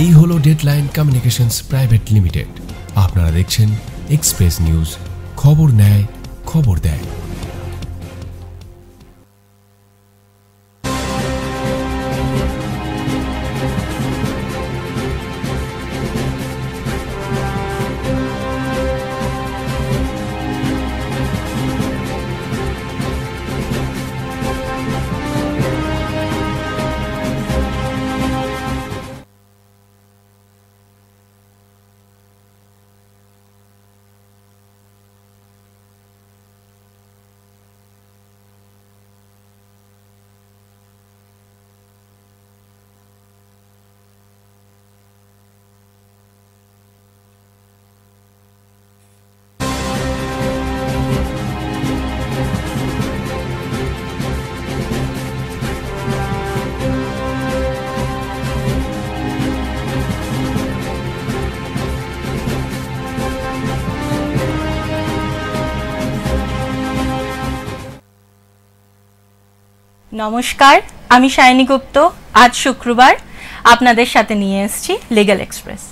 এই হলো deadline communications private limited. আপনারা দেখছেন এক্সপ্রেস নিউজ, খবর নেয় খবর দেয়। নমস্কার, আমি শাইনি গুপ্ত। আজ শুক্রবার আপনাদের সাথে নিয়ে এসেছি লিগ্যাল এক্সপ্রেস,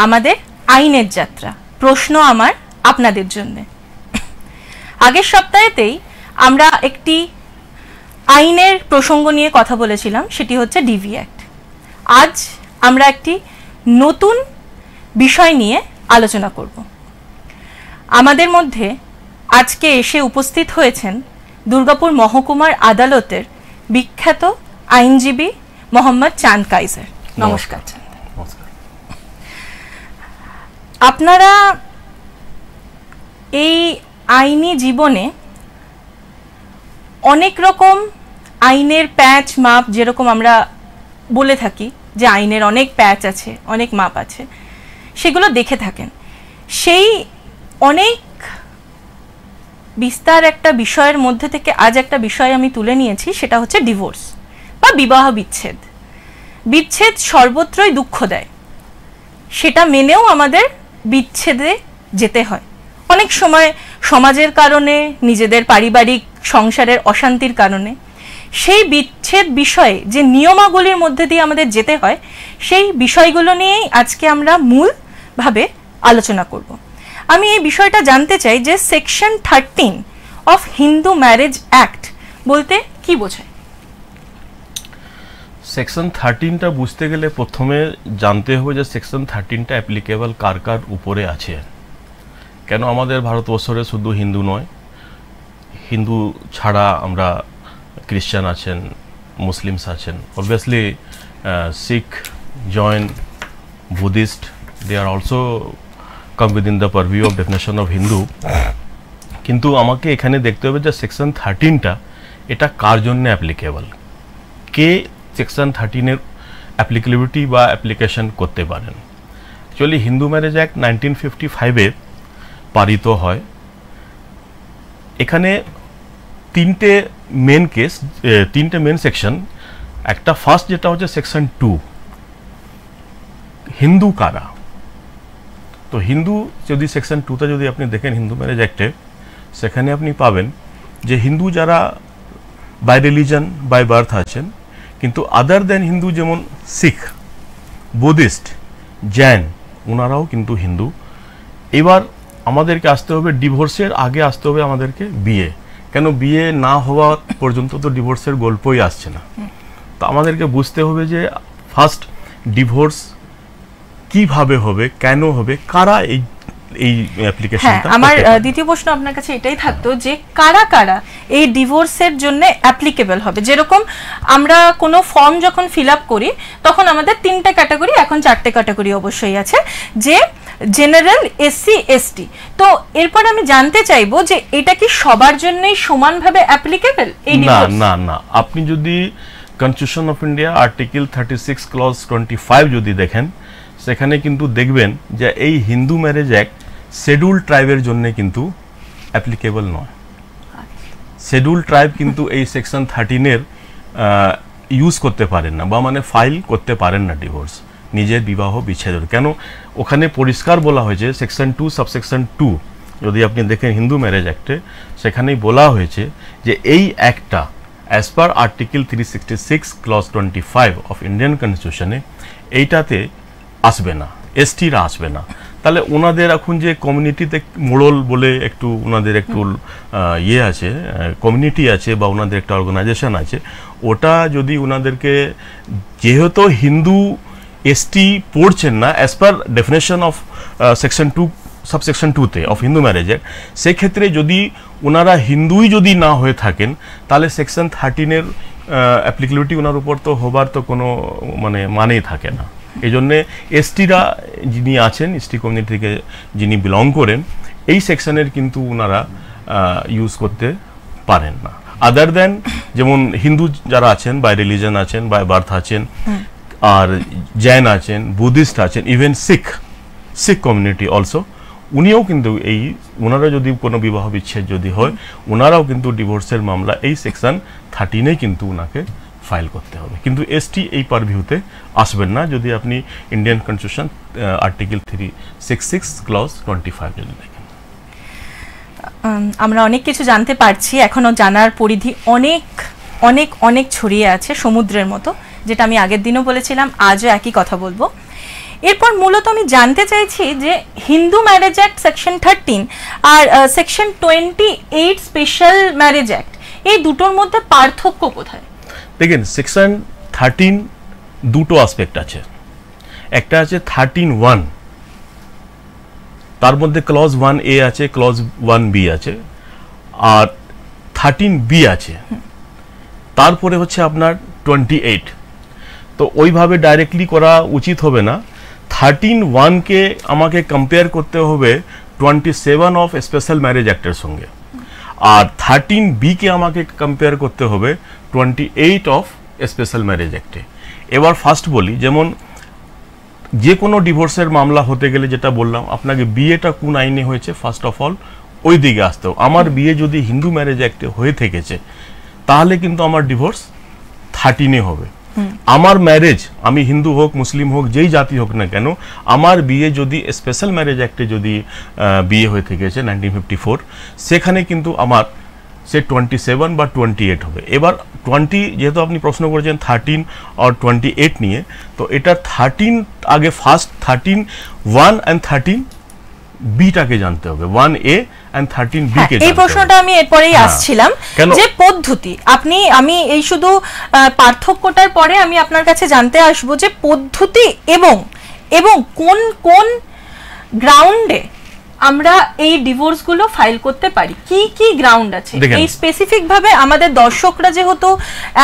আমাদের আইনের যাত্রা। প্রশ্ন আমার আপনাদের জন্য। আগের সপ্তাহেতেই আমরা একটি আইনের প্রসঙ্গ নিয়ে কথা বলেছিলাম, সেটি হচ্ছে ডিভি অ্যাক্ট। আজ আমরা একটি নতুন বিষয় নিয়ে আলোচনা করব। আমাদের মধ্যে আজকে এসে উপস্থিত হয়েছেন দুর্গাপুর মহকুমার আদালতের বিখ্যাত আইনজীবী মোহাম্মদ চাঁদ কাইজার। নমস্কার চাঁদ। আপনারা এই আইনি জীবনে অনেক রকম আইনের প্যাচ মাপ, যেরকম আমরা বলে থাকি যে আইনের অনেক প্যাচ আছে, অনেক মাপ আছে, সেগুলো দেখে থাকেন। সেই অনেক বিস্তার একটা বিষয়ের মধ্যে থেকে আজ একটা বিষয় আমি তুলে নিয়েছি, সেটা হচ্ছে ডিভোর্স বা বিবাহ বিচ্ছেদ। বিচ্ছেদ সর্বত্রই দুঃখ দেয়, সেটা মেনেও আমাদের বিচ্ছেদে যেতে হয়। অনেক সময় সমাজের কারণে, নিজেদের পারিবারিক সংসারের অশান্তির কারণে। সেই বিচ্ছেদ বিষয়ে যে নিয়মাবলীর মধ্যে দিয়ে আমাদের যেতে হয়, সেই বিষয়গুলো নিয়েই আজকে আমরা মূলভাবে আলোচনা করব। আমি এই বিষয়টা জানতে চাই যে section 13 of Hindu marriage act বলতে কি বোঝায়? সেকশন 13টা বুঝতে গেলে প্রথমে জানতে হবে যে সেকশন 13টা অ্যাপ্লিকেবল কার কার উপরে আছে। কেন আমাদের ভারতবর্ষে শুধু হিন্দু নয়, হিন্দু ছাড়া আমরা খ্রিস্টান আছেন, মুসলিমস আছেন, obviously Sikh, Jain, Buddhist, they are also come within the purview of definition of Hindu। কিন্তু আমাকে এখানে দেখতে হবে যে সেকশন 13টা এটা কার জন্য অ্যাপ্লিকেবল, কে সেকশন 13 অ্যাপ্লিকেবিলিটি বা অ্যাপ্লিকেশন করতে পারেন। অ্যাকচুয়ালি হিন্দু ম্যারেজ অ্যাক্ট 1955-এ পারিত হয়। এখানে তিনটে মেন সেকশন। একটা ফার্স্ট যেটা হচ্ছে সেকশন 2, হিন্দু কারা। তো হিন্দু যদি সেকশন 2তে যদি আপনি দেখেন হিন্দু ম্যারেজ অ্যাক্টে, সেখানে আপনি পাবেন যে হিন্দু যারা বাই রিলিজন বাই বার্থ আছেন, কিন্তু আদার দেন হিন্দু, যেমন শিখ, বুদ্ধিস্ট, জৈন, ওনারাও কিন্তু হিন্দু। এবার আমাদেরকে আসতে হবে ডিভোর্সের আগে, আসতে হবে আমাদেরকে বিয়ে। কেন বিয়ে না হওয়া পর্যন্ত তো ডিভোর্সের গল্পই আসছে না। তো আমাদেরকে বুঝতে হবে যে ফার্স্ট ডিভোর্স কিভাবে হবে, কেন হবে, কারা এই অ্যাপ্লিকেশনটা। আমার দ্বিতীয় প্রশ্ন আপনার কাছে এটাই থাকতো যে কারা কারা এই ডিভোর্সের জন্য অ্যাপ্লিকেবল হবে। যেরকম আমরা কোনো ফর্ম যখন ফিল আপ করি তখন আমাদের 3টে ক্যাটাগরি, এখন 4টে ক্যাটাগরি অবশ্যই আছে, যে জেনারেল, এসসি, এসটি। তো এরপর আমি জানতে চাইবো যে এটা কি সবার জন্যই সমানভাবে অ্যাপ্লিকেবল? না না না, আপনি যদি constitution of India article 36 clause 25 যদি দেখেন, সেখানে কিন্তু দেখবেন যে এই হিন্দু ম্যারেজ অ্যাক্ট শিডিউল ট্রাইবের জন্য কিন্তু অ্যাপ্লিকেবল নয়। শিডিউল ট্রাইব কিন্তু এই সেকশন 13-এর ইউজ করতে পারেন না, বা মানে ফাইল করতে পারেন না ডিভোর্স, নিজের বিবাহ বিচ্ছেদের। কেন ওখানে পরিষ্কার বলা হয়েছে সেকশন 2 সাবসেকশন 2 যদি আপনি দেখেন হিন্দু ম্যারেজ অ্যাক্টে, সেখানেই বলা হয়েছে যে এই অ্যাক্টটা as per article 366 clause 25 of Indian কনস্টিটিউশনে, এইটাতে আসবে না, এসটিরা আসবে না। তাহলে ওনাদের এখন যে কমিউনিটিতে মোড়ল বলে একটু ওনাদের একটু ইয়ে আছে, কমিউনিটি আছে বা ওনাদের একটা অর্গানাইজেশন আছে, ওটা যদি ওনাদেরকে যেহেতু হিন্দু এসটি পড়ছেন না as per definition of section 2 subsection 2-তে অফ হিন্দু ম্যারেজ অ্যাক্ট, সেক্ষেত্রে যদি ওনারা হিন্দুই যদি না হয়ে থাকেন তাহলে সেকশন 13-এর অ্যাপ্লিকেবিলিটি ওনার উপর তো হবার তো কোনো মানেই থাকে না। এই জন্যে এসটিরা যিনি আছেন, এসটি কমিউনিটি থেকে যিনি বিলং করেন, এই সেকশনের কিন্তু ওনারা ইউজ করতে পারেন না। আদার দেন যেমন হিন্দু যারা আছেন, বাই রিলিজন আছেন, বাই বার্থ আছেন, আর জৈন আছেন, বুদ্ধিস্ট আছেন, ইভেন শিখ কমিউনিটি অলসো, উনিও কিন্তু এই ওনারা যদি কোনো বিবাহ বিচ্ছেদ যদি হয়, ওনারাও কিন্তু ডিভোর্সের মামলা এই সেকশন 13-এ কিন্তু ওনাকে ফাইল করতে হবে। কিন্তু এসটি এই পারভিউতে আসবেন না যদি আপনি ইন্ডিয়ান কনস্টিটিউশন আর্টিকেল 366 ক্লজ 25 যদি দেখেন। আমরা অনেক কিছু জানতে পারছি, এখনো জানার পরিধি অনেক অনেক অনেক ছড়িয়ে আছে সমুদ্রের মতো, যেটা আমি আগের দিনও বলেছিলাম, আজও একই কথা বলবো। এরপর মূলত আমি জানতে চাইছি যে হিন্দু ম্যারেজ অ্যাক্ট সেকশন 13 আর সেকশন 28 স্পেশাল ম্যারেজ অ্যাক্ট, এই দুটোর মধ্যে পার্থক্য কোথায়? দেখেন, সেকশন 13 দুটো অ্যাসপেক্ট আছে। একটা আছে 13(1), তার মধ্যে ক্লজ 1A আছে, ক্লজ 1B আছে, আর 13B আছে, তারপরে হচ্ছে আপনার 28। তো ওইভাবে ডাইরেক্টলি করা উচিত হবে না। 13(1)কে আমাকে কম্পেয়ার করতে হবে 27 অফ স্পেশাল ম্যারেজ অ্যাক্টের সঙ্গে, আর 13B-কে আমাকে কম্পেয়ার করতে হবে 28 অফ স্পেশাল ম্যারেজ অ্যাক্টে। এবার ফার্স্ট বলি, যেমন যে কোনো ডিভোর্সের মামলা হতে গেলে যেটা বললাম আপনাকে, বিয়েটা কোন আইনে হয়েছে ফার্স্ট অফ অল ওই দিকে আসতে হবে। আমার বিয়ে যদি হিন্দু ম্যারেজ অ্যাক্টে হয়ে থেকেছে তাহলে কিন্তু আমার ডিভোর্স 13-এ হবে। আমার ম্যারেজ, আমি হিন্দু হোক মুসলিম হোক যেই জাতি হোক না কেন, আমার বিয়ে যদি স্পেশাল ম্যারেজ অ্যাক্টে যদি বিয়ে হয়ে থেকেছে 1954, সেখানে কিন্তু আমার সে 27 বা 28 হবে। এবার 20, যেহেতু আপনি প্রশ্ন করেছেন 13 আর 28 নিয়ে, তো এটা 13 আগে ফার্স্ট 13(1) and 13B-টাকে জানতে হবে, 1A and 13B-কে। এই প্রশ্নটা আমি এরপরেই আসছিলাম যে পদ্ধতি, আমি এই শুধু পার্থক্যটার পরে আমি আপনার কাছে জানতে আসবো যে পদ্ধতি এবং কোন কোন গ্রাউন্ডে আমরা এই ডিভোর্স গুলো ফাইল করতে পারি, কি কি গ্রাউন্ড আছে, এই স্পেসিফিক ভাবে আমাদের দর্শকরা যেহেতু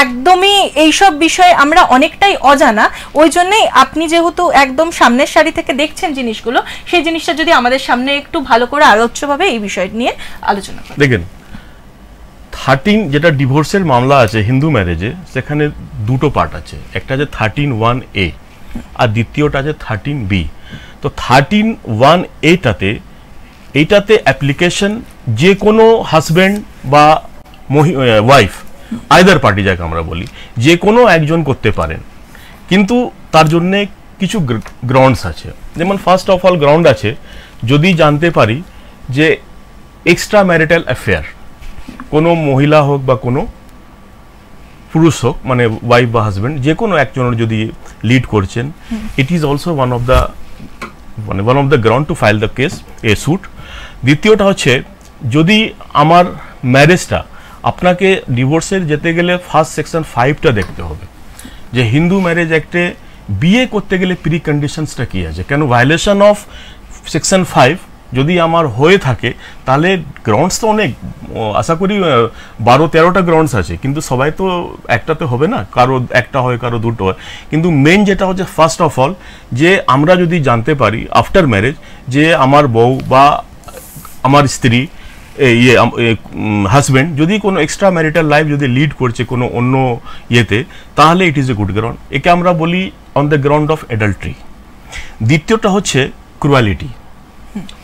একদমই এইসব বিষয়ে আমরা অনেকটাই অজানা, ওই জন্যই আপনি যেহেতু একদম সামনের সারি থেকে দেখছেন জিনিসগুলো, সেই জিনিসটা যদি আমাদের সামনে একটু ভালো করে আলোচ্যভাবে এই বিষয় নিয়ে আলোচনা করেন। দেখেন, 13 যেটা ডিভোর্সের মামলা আছে হিন্দু ম্যারেজে, সেখানে দুটো পার্ট আছে, একটা আছে 13(1)A আর দ্বিতীয়টা আছে 13B। তো 13(1)A-টাতে এইটাতে অ্যাপ্লিকেশন যে কোনো হাজব্যান্ড বা ওয়াইফ, আইদার পার্টি যাকে আমরা বলি, যে কোনো একজন করতে পারেন, কিন্তু তার জন্যে কিছু গ্রাউন্ডস আছে। যেমন ফার্স্ট অফ অল গ্রাউন্ড আছে যদি জানতে পারি যে এক্সট্রা ম্যারিটাল অ্যাফেয়ার কোনো মহিলা হোক বা কোনো পুরুষ হোক, মানে ওয়াইফ বা হাজব্যান্ড যে কোনো একজনের যদি লিড করছেন, it is also one of the ground two file the case A sweet. দ্বিতীয়টা হচ্ছে যদি আমার ম্যারেজটা, আপনাকে ডিভোর্সের যেতে গেলে ফার্স্ট সেকশন 5টা দেখতে হবে যে হিন্দু ম্যারেজ অ্যাক্টে বিয়ে করতে গেলে প্রি কন্ডিশনসটা কী আছে, কেন ভায়োলেশন অফ সেকশন 5 যদি আমার হয়ে থাকে তাহলে গ্রাউন্ডস তো অনেক, আশা করি 12-13টা গ্রাউন্ডস আছে, কিন্তু সবাই তো একটাতে হবে না, কারো একটা হয় কারো দুটো হয়। কিন্তু মেন যেটা হচ্ছে ফার্স্ট অফ অল যে আমরা যদি জানতে পারি আফটার ম্যারেজ যে আমার বউ বা আমার স্ত্রী হাজব্যান্ড যদি কোনো এক্সট্রা ম্যারিটাল লাইফ যদি লিড করছে কোনো অন্য ইয়েতে, তাহলে it is a good ground. একে আমরা বলি on the ground of adultery. দ্বিতীয়টা হচ্ছে ক্রুয়ালিটি,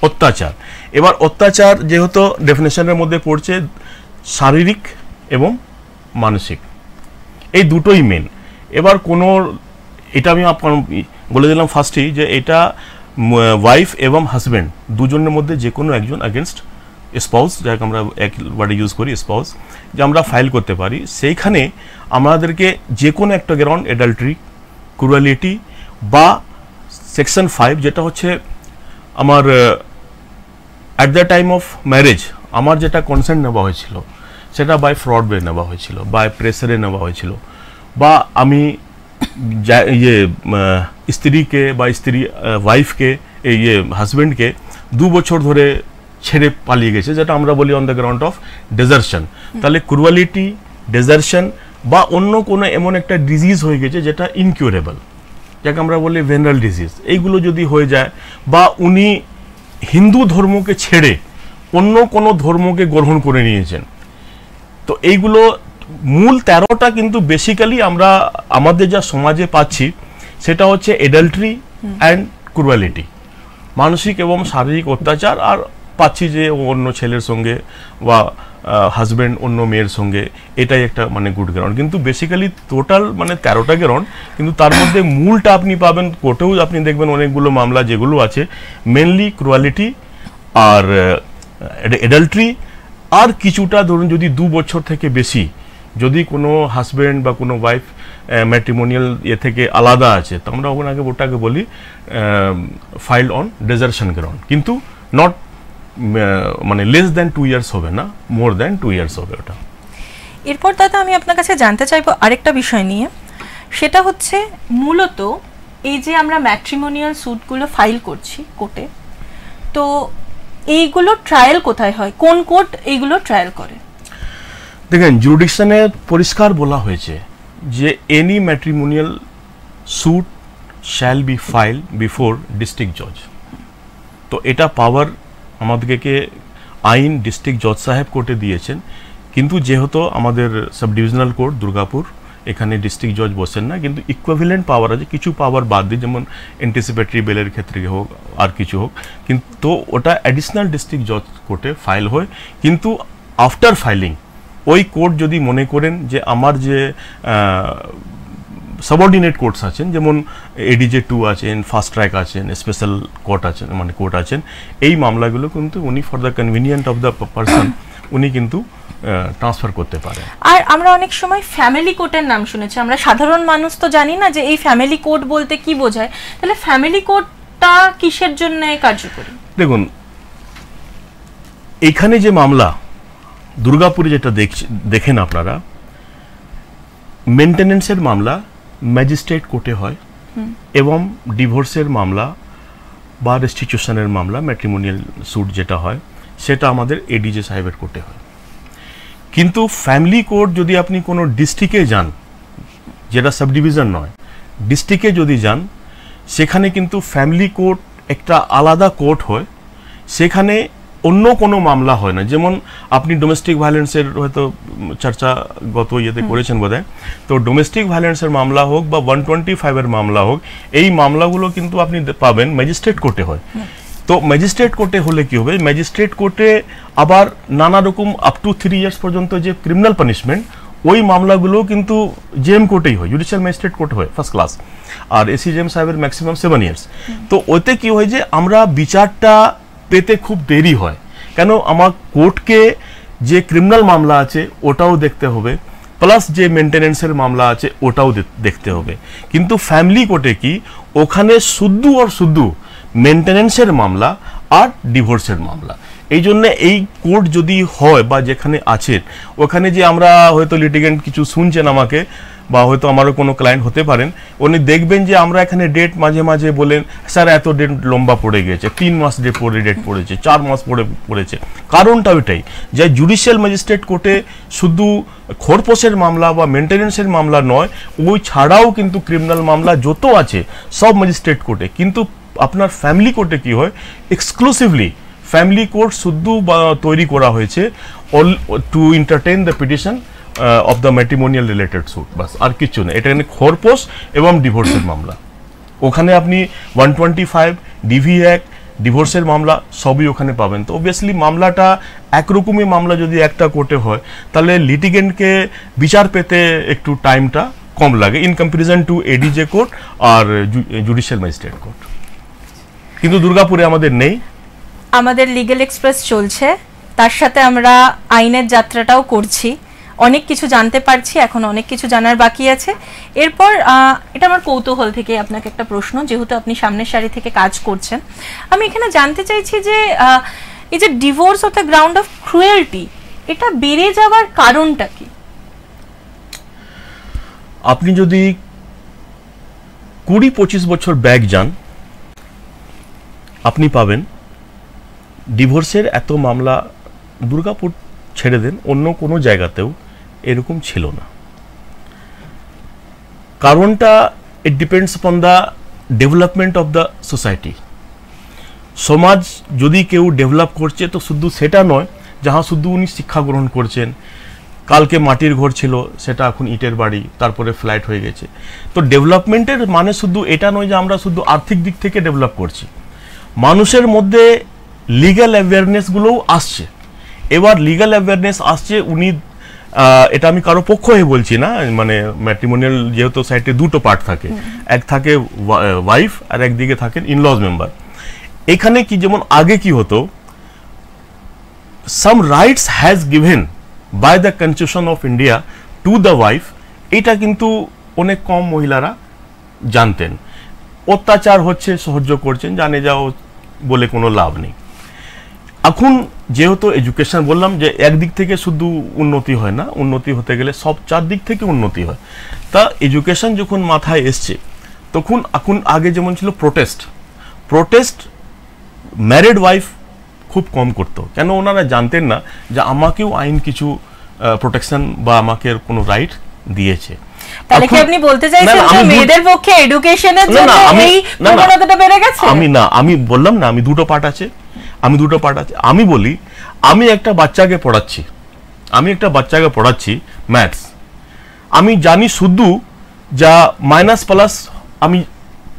অত্যাচার। এবার অত্যাচার যেহেতু ডেফিনেশনের মধ্যে পড়ছে শারীরিক এবং মানসিক, এই দুটোই মেন। এবার কোনো, এটা আমি বলে দিলাম ফার্স্টেই যে এটা ওয়াইফ এবং হাজব্যান্ড দুজনের মধ্যে যে কোনো একজন অ্যাগেনস্ট স্পাউস, যাকে আমরা এক ওয়ার্ডে ইউজ করি স্পাউস, যে আমরা ফাইল করতে পারি। সেইখানে আমাদেরকে যে কোনো একটা গ্রাউন্ড, অ্যাডাল্ট্রি, ক্রুয়ালিটি বা সেকশন 5 যেটা হচ্ছে আমার at the time of marriage আমার যেটা কনসেন্ট নেওয়া হয়েছিল সেটা বাই ফ্রড ওয়ে নেওয়া হয়েছিল, বাই প্রেসারে নেওয়া হয়েছিল, বা আমি স্ত্রীকে বা স্ত্রী ওয়াইফকে হাজব্যান্ডকে 2 বছর ধরে ছেড়ে পালিয়ে গেছে, যেটা আমরা বলি অন দ্য গ্রাউন্ড অফ ডেজার্শন। তাহলে ক্রুয়ালিটি, ডেজার্শন বা অন্য কোনো এমন একটা ডিজিজ হয়ে গেছে যেটা ইনকিউরেবল, যাকে আমরা বলি ভেনারেল ডিজিজ, এইগুলো যদি হয়ে যায়, বা উনি হিন্দু ধর্মকে ছেড়ে অন্য কোনো ধর্মকে গ্রহণ করে নিয়েছেন, তো এইগুলো মূল 13টা কিন্তু বেসিক্যালি আমরা আমাদের যা সমাজে পাচ্ছি সেটা হচ্ছে এডাল্ট্রি অ্যান্ড ক্রুয়ালিটি, মানসিক এবং শারীরিক অত্যাচার, আর পাচ্ছি যে অন্য ছেলের সঙ্গে বা হাজব্যান্ড অন্য মেয়ের সঙ্গে, এটাই একটা মানে গুড গ্রাউন্ড। কিন্তু বেসিক্যালি টোটাল মানে 13টা গ্রাউন্ড, কিন্তু তার মধ্যে মূলটা আপনি পাবেন কোর্টেও, আপনি দেখবেন অনেকগুলো মামলা যেগুলো আছে মেনলি ক্রুয়ালিটি আর এডাল্ট্রি, আর কিছুটা ধরুন যদি 2 বছর থেকে বেশি যদি কোনো হাজব্যান্ড বা কোনো ওয়াইফ ম্যাট্রিমোনিয়াল থেকে আলাদা আছে, তো আমরা ওটাকে বলি ফাইল অন ডেজার্শন গ্রাউন্ড, কিন্তু নট মানে লেস দ্যান 2 ইয়ার্স হবে না, মোর দ্যান 2 ইয়ার্স হবে ওটা। এরপর দাদা আমি আপনার কাছে জানতে চাইবো আরেকটা বিষয় নিয়ে, সেটা হচ্ছে মূলত এই যে আমরা ম্যাট্রিমোনিয়াল স্যুটগুলো ফাইল করছি কোর্টে, তো এইগুলো ট্রায়াল কোথায় হয়, কোন কোর্ট এইগুলো ট্রায়াল করে? দেখেন, জুরিডিকশনে পরিষ্কার বলা হয়েছে যে any matrimonial suit shall be file before district জজ। তো এটা পাওয়ার আমাদেরকে আইন ডিস্ট্রিক্ট জজ সাহেব কোর্টে দিয়েছেন, কিন্তু যেহেতু আমাদের সাব ডিভিশনাল কোর্ট দুর্গাপুর, এখানে ডিস্ট্রিক্ট জজ বসেন না, কিন্তু ইকুইভ্যালেন্ট পাওয়ার আছে, কিছু পাওয়ার বাদ দিয়ে, যেমন অ্যান্টিসিপেটরি বেলের ক্ষেত্রে হোক আর কিছু হোক, কিন্তু ওটা অ্যাডিশনাল ডিস্ট্রিক্ট জজ কোর্টে ফাইল হয়। কিন্তু আফটার ফাইলিং ওই কোর্ট যদি মনে করেন যে আমার যে সাবঅর্ডিনেট কোর্টস আছেন, যেমন এডিজে 2 আছেন, ফাস্ট ট্র্যাক আছেন, স্পেশাল কোর্ট আছেন, মানে কোর্ট আছেন, এই মামলাগুলো কিন্তু উনি for the convenient of the person উনি কিন্তু ট্রান্সফার করতে পারে। আর আমরা অনেক সময় ফ্যামিলি কোর্টের নাম শুনেছি, আমরা সাধারণ মানুষ তো জানি না যে এই ফ্যামিলি কোর্ট বলতে কি বোঝায়, তাহলে ফ্যামিলি কোর্টটা কিসের জন্য কার্যকরী? দেখুন, এখানে যে মামলা দুর্গাপুরে যেটা দেখেন আপনারা, মেনটেনেন্সের মামলা ম্যাজিস্ট্রেট কোর্টে হয়, এবং ডিভোর্সের মামলা বা রেস্টিটিউশনের মামলা ম্যাট্রিমোনিয়াল স্যুট যেটা হয় সেটা আমাদের এডিজে সাহেবের কোর্টে হয়। কিন্তু ফ্যামিলি কোর্ট যদি আপনি কোনো ডিস্ট্রিক্টে যান, যেটা সাব ডিভিশন নয়, ডিস্ট্রিক্টে যদি যান, সেখানে কিন্তু ফ্যামিলি কোর্ট একটা আলাদা কোর্ট হয়, সেখানে অন্য কোনো মামলা হয় না। যেমন আপনি ডোমেস্টিক ভায়োলেন্সের হয়তো চর্চা গত ইয়েতে করেছেন বোধহয়, তো ডোমেস্টিক ভায়োলেন্সের মামলা হোক বা 125-এর মামলা হোক, এই মামলাগুলো কিন্তু আপনি পাবেন ম্যাজিস্ট্রেট কোর্টে হয়। তো ম্যাজিস্ট্রেট কোর্টে হলে কি হবে, ম্যাজিস্ট্রেট কোর্টে আবার নানা রকম আপ টু 3 ইয়ার্স পর্যন্ত যে ক্রিমিনাল পানিশমেন্ট, ওই মামলাগুলো কিন্তু জেএম কোর্টেই হয়, জুডিশিয়াল ম্যাজিস্ট্রেট কোর্ট হয় ফার্স্ট ক্লাস, আর এসিজেএম সাহেবের ম্যাক্সিমাম 7 ইয়ার্স। তো ওতে কি হয় যে আমরা বিচারটা পেতে খুব দেরি হয়, কেন আমার কোর্টকে যে ক্রিমিনাল মামলা আছে ওটাও দেখতে হবে, প্লাস যে মেনটেনেন্সের মামলা আছে ওটাও দেখতে হবে। কিন্তু ফ্যামিলি কোর্টে কি, ওখানে শুধু মেনটেনেন্সের মামলা আর ডিভোর্সের মামলা। এই জন্য এই কোর্ট যদি হয় বা যেখানে আছেন, ওখানে যে আমরা হয়তো লিটিগেন্ট কিছু শুনছেন আমাকে, বা হয়তো আমারও কোনো ক্লায়েন্ট হতে পারেন, উনি দেখবেন যে আমরা এখানে ডেট মাঝে মাঝে বলেন স্যার এত ডেট লম্বা পড়ে গেছে, 3 মাস ডেট পড়েছে, 4 মাস পড়েছে। কারণটা ওইটাই যে জুডিশিয়াল ম্যাজিস্ট্রেট কোর্টে শুধু খোরপোশের মামলা বা মেনটেনেন্সের মামলা নয়, ওই ছাড়াও কিন্তু ক্রিমিনাল মামলা যত আছে সব ম্যাজিস্ট্রেট কোর্টে। কিন্তু আপনার ফ্যামিলি কোর্টে কি হয়, এক্সক্লুসিভলি ফ্যামিলি কোর্ট শুধু তৈরি করা হয়েছে to entertain the petition of the matrimonial related suit, বাস, আর কিছু না। এটা খোরপোশ এবং ডিভোর্সের মামলা, ওখানে আপনি 125 ডিভি অ্যাক্ট, ডিভোর্সের মামলা সবই ওখানে পাবেন। তো অবভিয়াসলি মামলাটা একরকমই মামলা যদি একটা কোর্টে হয়, তাহলে লিটিগেন্টকে বিচার পেতে একটু টাইমটা কম লাগে in comparison to ADJ court আর জুডিশিয়াল ম্যাজিস্ট্রেট কোর্ট। কিন্তু দুর্গাপুরে আমাদের নেই। আমাদের লিগ্যাল এক্সপ্রেস চলছে, তার সাথে আমরা আইনের যাত্রাটাও করছি। অনেক কিছু জানতে পারছি, এখন অনেক কিছু জানার বাকি আছে। এরপর এটা আমার কৌতূহল থেকে আপনাকে একটা প্রশ্ন, যেহেতু আপনি সামনের সারি থেকে কাজ করছেন, আমি এখানে জানতে চাইছি যে এই যে divorce of the ground of cruelty, এটা বেড়ে যাওয়ার কারণটা কি? আপনি যদি 20-25 বছর ব্যাক যান, আপনি পাবেন ডিভোর্সের এত মামলা, দুর্গাপুর ছেড়ে দেন, অন্য কোনো জায়গাতেও এরকম ছিল না। কারণটা it depends on the development of the society. সমাজ যদি কেউ ডেভেলপ করছে তো শুধু সেটা নয় যাহা শুধু উনি শিক্ষা গ্রহণ করছেন, কালকে মাটির ঘর ছিল সেটা এখন ইটের বাড়ি, তারপরে ফ্ল্যাট হয়ে গেছে। তো ডেভেলপমেন্টের মানে শুধু এটা নয় যে আমরা শুধু আর্থিক দিক থেকে ডেভেলপ করছি, মানুষের মধ্যে লিগ্যাল অ্যাওয়ারনেসগুলোও আসছে। এবার লিগ্যাল অ্যাওয়ারনেস আসছে, উনি এটা আমি কারো পক্ষ হয়ে বলছি না, মানে ম্যাট্রিমোনিয়াল যেহেতু সাইটে দুটো পার্ট থাকে, এক থাকে ওয়াইফ আর একদিকে থাকেন ইনলজ মেম্বার। এখানে কি যেমন আগে কি হতো, some rights has given by the constitution of India to the wife, এটা কিন্তু অনেক কম মহিলারা জানতেন। অত্যাচার হচ্ছে, সহ্য করছেন, জানে যাও বলে কোনো লাভ নেই। এখন যেহেতু এডুকেশন, বললাম যে একদিক থেকে শুধু উন্নতি হয় না, উন্নতি হতে গেলে সব চার দিক থেকে উন্নতি হয়। তা এডুকেশন যখন মাথায় এসছে তখন এখন আগে যেমন ছিল প্রোটেস্ট ম্যারিড ওয়াইফ খুব কম করতো, কেন ওনারা জানতেন না যে আমাকেও আইন কিছু প্রোটেকশন বা আমাকে কোনো রাইট দিয়েছে। তাহলে কি আপনি বলতে চাইছেন যে মেয়েদের পক্ষে এডুকেশনের জন্য এই প্রবণতাটা বেড়ে গেছে? আমি বললাম না, আমি দুটো পার্ট আছে। আমি বলি, আমি একটা বাচ্চাকে পড়াচ্ছি ম্যাথস, আমি জানি শুধু যা মাইনাস প্লাস, আমি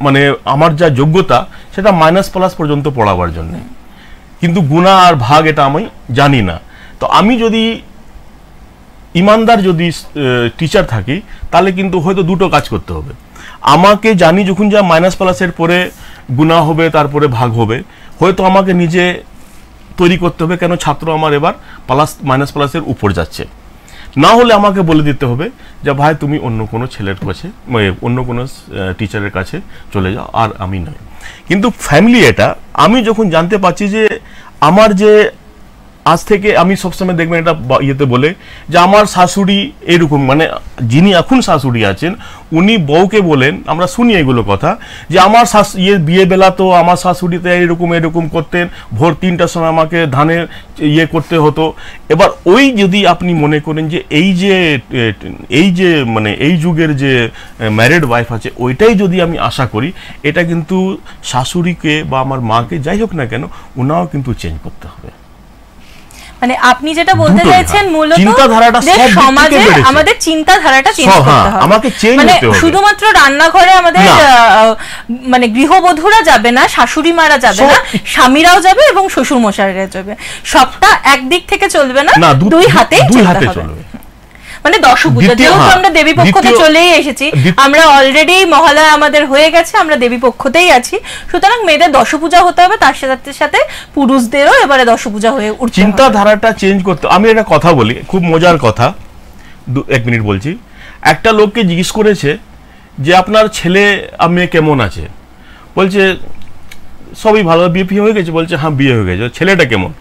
মানে আমার যা যোগ্যতা সেটা মাইনাস প্লাস পর্যন্ত পড়াবার জন্য, কিন্তু গুণা আর ভাগ এটা আমি জানি না। তো আমি যদি ইমানদার যদি টিচার থাকি তাহলে কিন্তু হয়তো দুটো কাজ করতে হবে। আমাকে জানি যখন যা মাইনাস প্লাসের পরে গুণা হবে, তারপরে ভাগ হবে, হয়তো আমাকে নিজে তৈরি করতে হবে, কেন ছাত্র আমার এবার প্লাস মাইনাস প্লাসের উপর যাচ্ছে। না হলে আমাকে বলে দিতে হবে যে ভাই তুমি অন্য কোনো ছেলের কাছে, অন্য কোনো টিচারের কাছে চলে যাও, আর আমি নয়। কিন্তু ফ্যামিলি, এটা আমি যখন জানতে পারছি যে আমার যে আজ থেকে আমি সবসময় দেখবেন এটা ইয়েতে বলে যে আমার শাশুড়ি এরকম, মানে যিনি এখন শাশুড়ি আছেন উনি বউকে বলেন, আমরা শুনি এগুলো কথা, যে আমার বিয়ে বেলা তো আমার শাশুড়িতে এরকম করতেন, ভোর 3টার সময় আমাকে ধানের করতে হতো। এবার ওই যদি আপনি মনে করেন যে এই যে মানে এই যুগের যে ম্যারিড ওয়াইফ আছে ওইটাই যদি আমি আশা করি, এটা কিন্তু শাশুড়িকে বা আমার মাকে যাই হোক না কেন ওনাও কিন্তু চেঞ্জ করতে হবে। মানে আপনি যেটা বলতে চাইছেন মূলত যে সমাজে আমাদের চিন্তাধারাটা চেঞ্জ করতে হবে, আমাকে চেঞ্জ করতে হবে। শুধুমাত্র রান্নাঘরে আমাদের মানে গৃহবধূরা যাবে না, শাশুড়ি মারা যাবে না, স্বামীরাও যাবে এবং শ্বশুর মশাইরা যাবে, সবটা একদিক থেকে চলবে না, দুই হাতে চলবে। মানে দশপূজা, যেহেতু আমরা দেবী পক্ষতে চলেই এসেছি, আমরা অলরেডি মহালয়া আমাদের হয়ে গেছে, আমরা দেবী পক্ষতেই আছি, সুতরাং মেয়েদের দশপূজা হতে হবে, তার সাথে সাথে পুরুষদেরও এবারে দশপূজা হয়ে উঠছে। চিন্তাধারাটা চেঞ্জ করতে। আমি একটা কথা বলি, খুব মজার কথা, 1 মিনিট বলছি। একটা লোককে জিজ্ঞেস করেছে যে আপনার ছেলে মেয়ে কেমন আছে, বলছে সবই ভালো, বিয়ে হয়ে গেছে, বলছে হ্যাঁ বিয়ে হয়ে গেছে। ছেলেটা কেমন?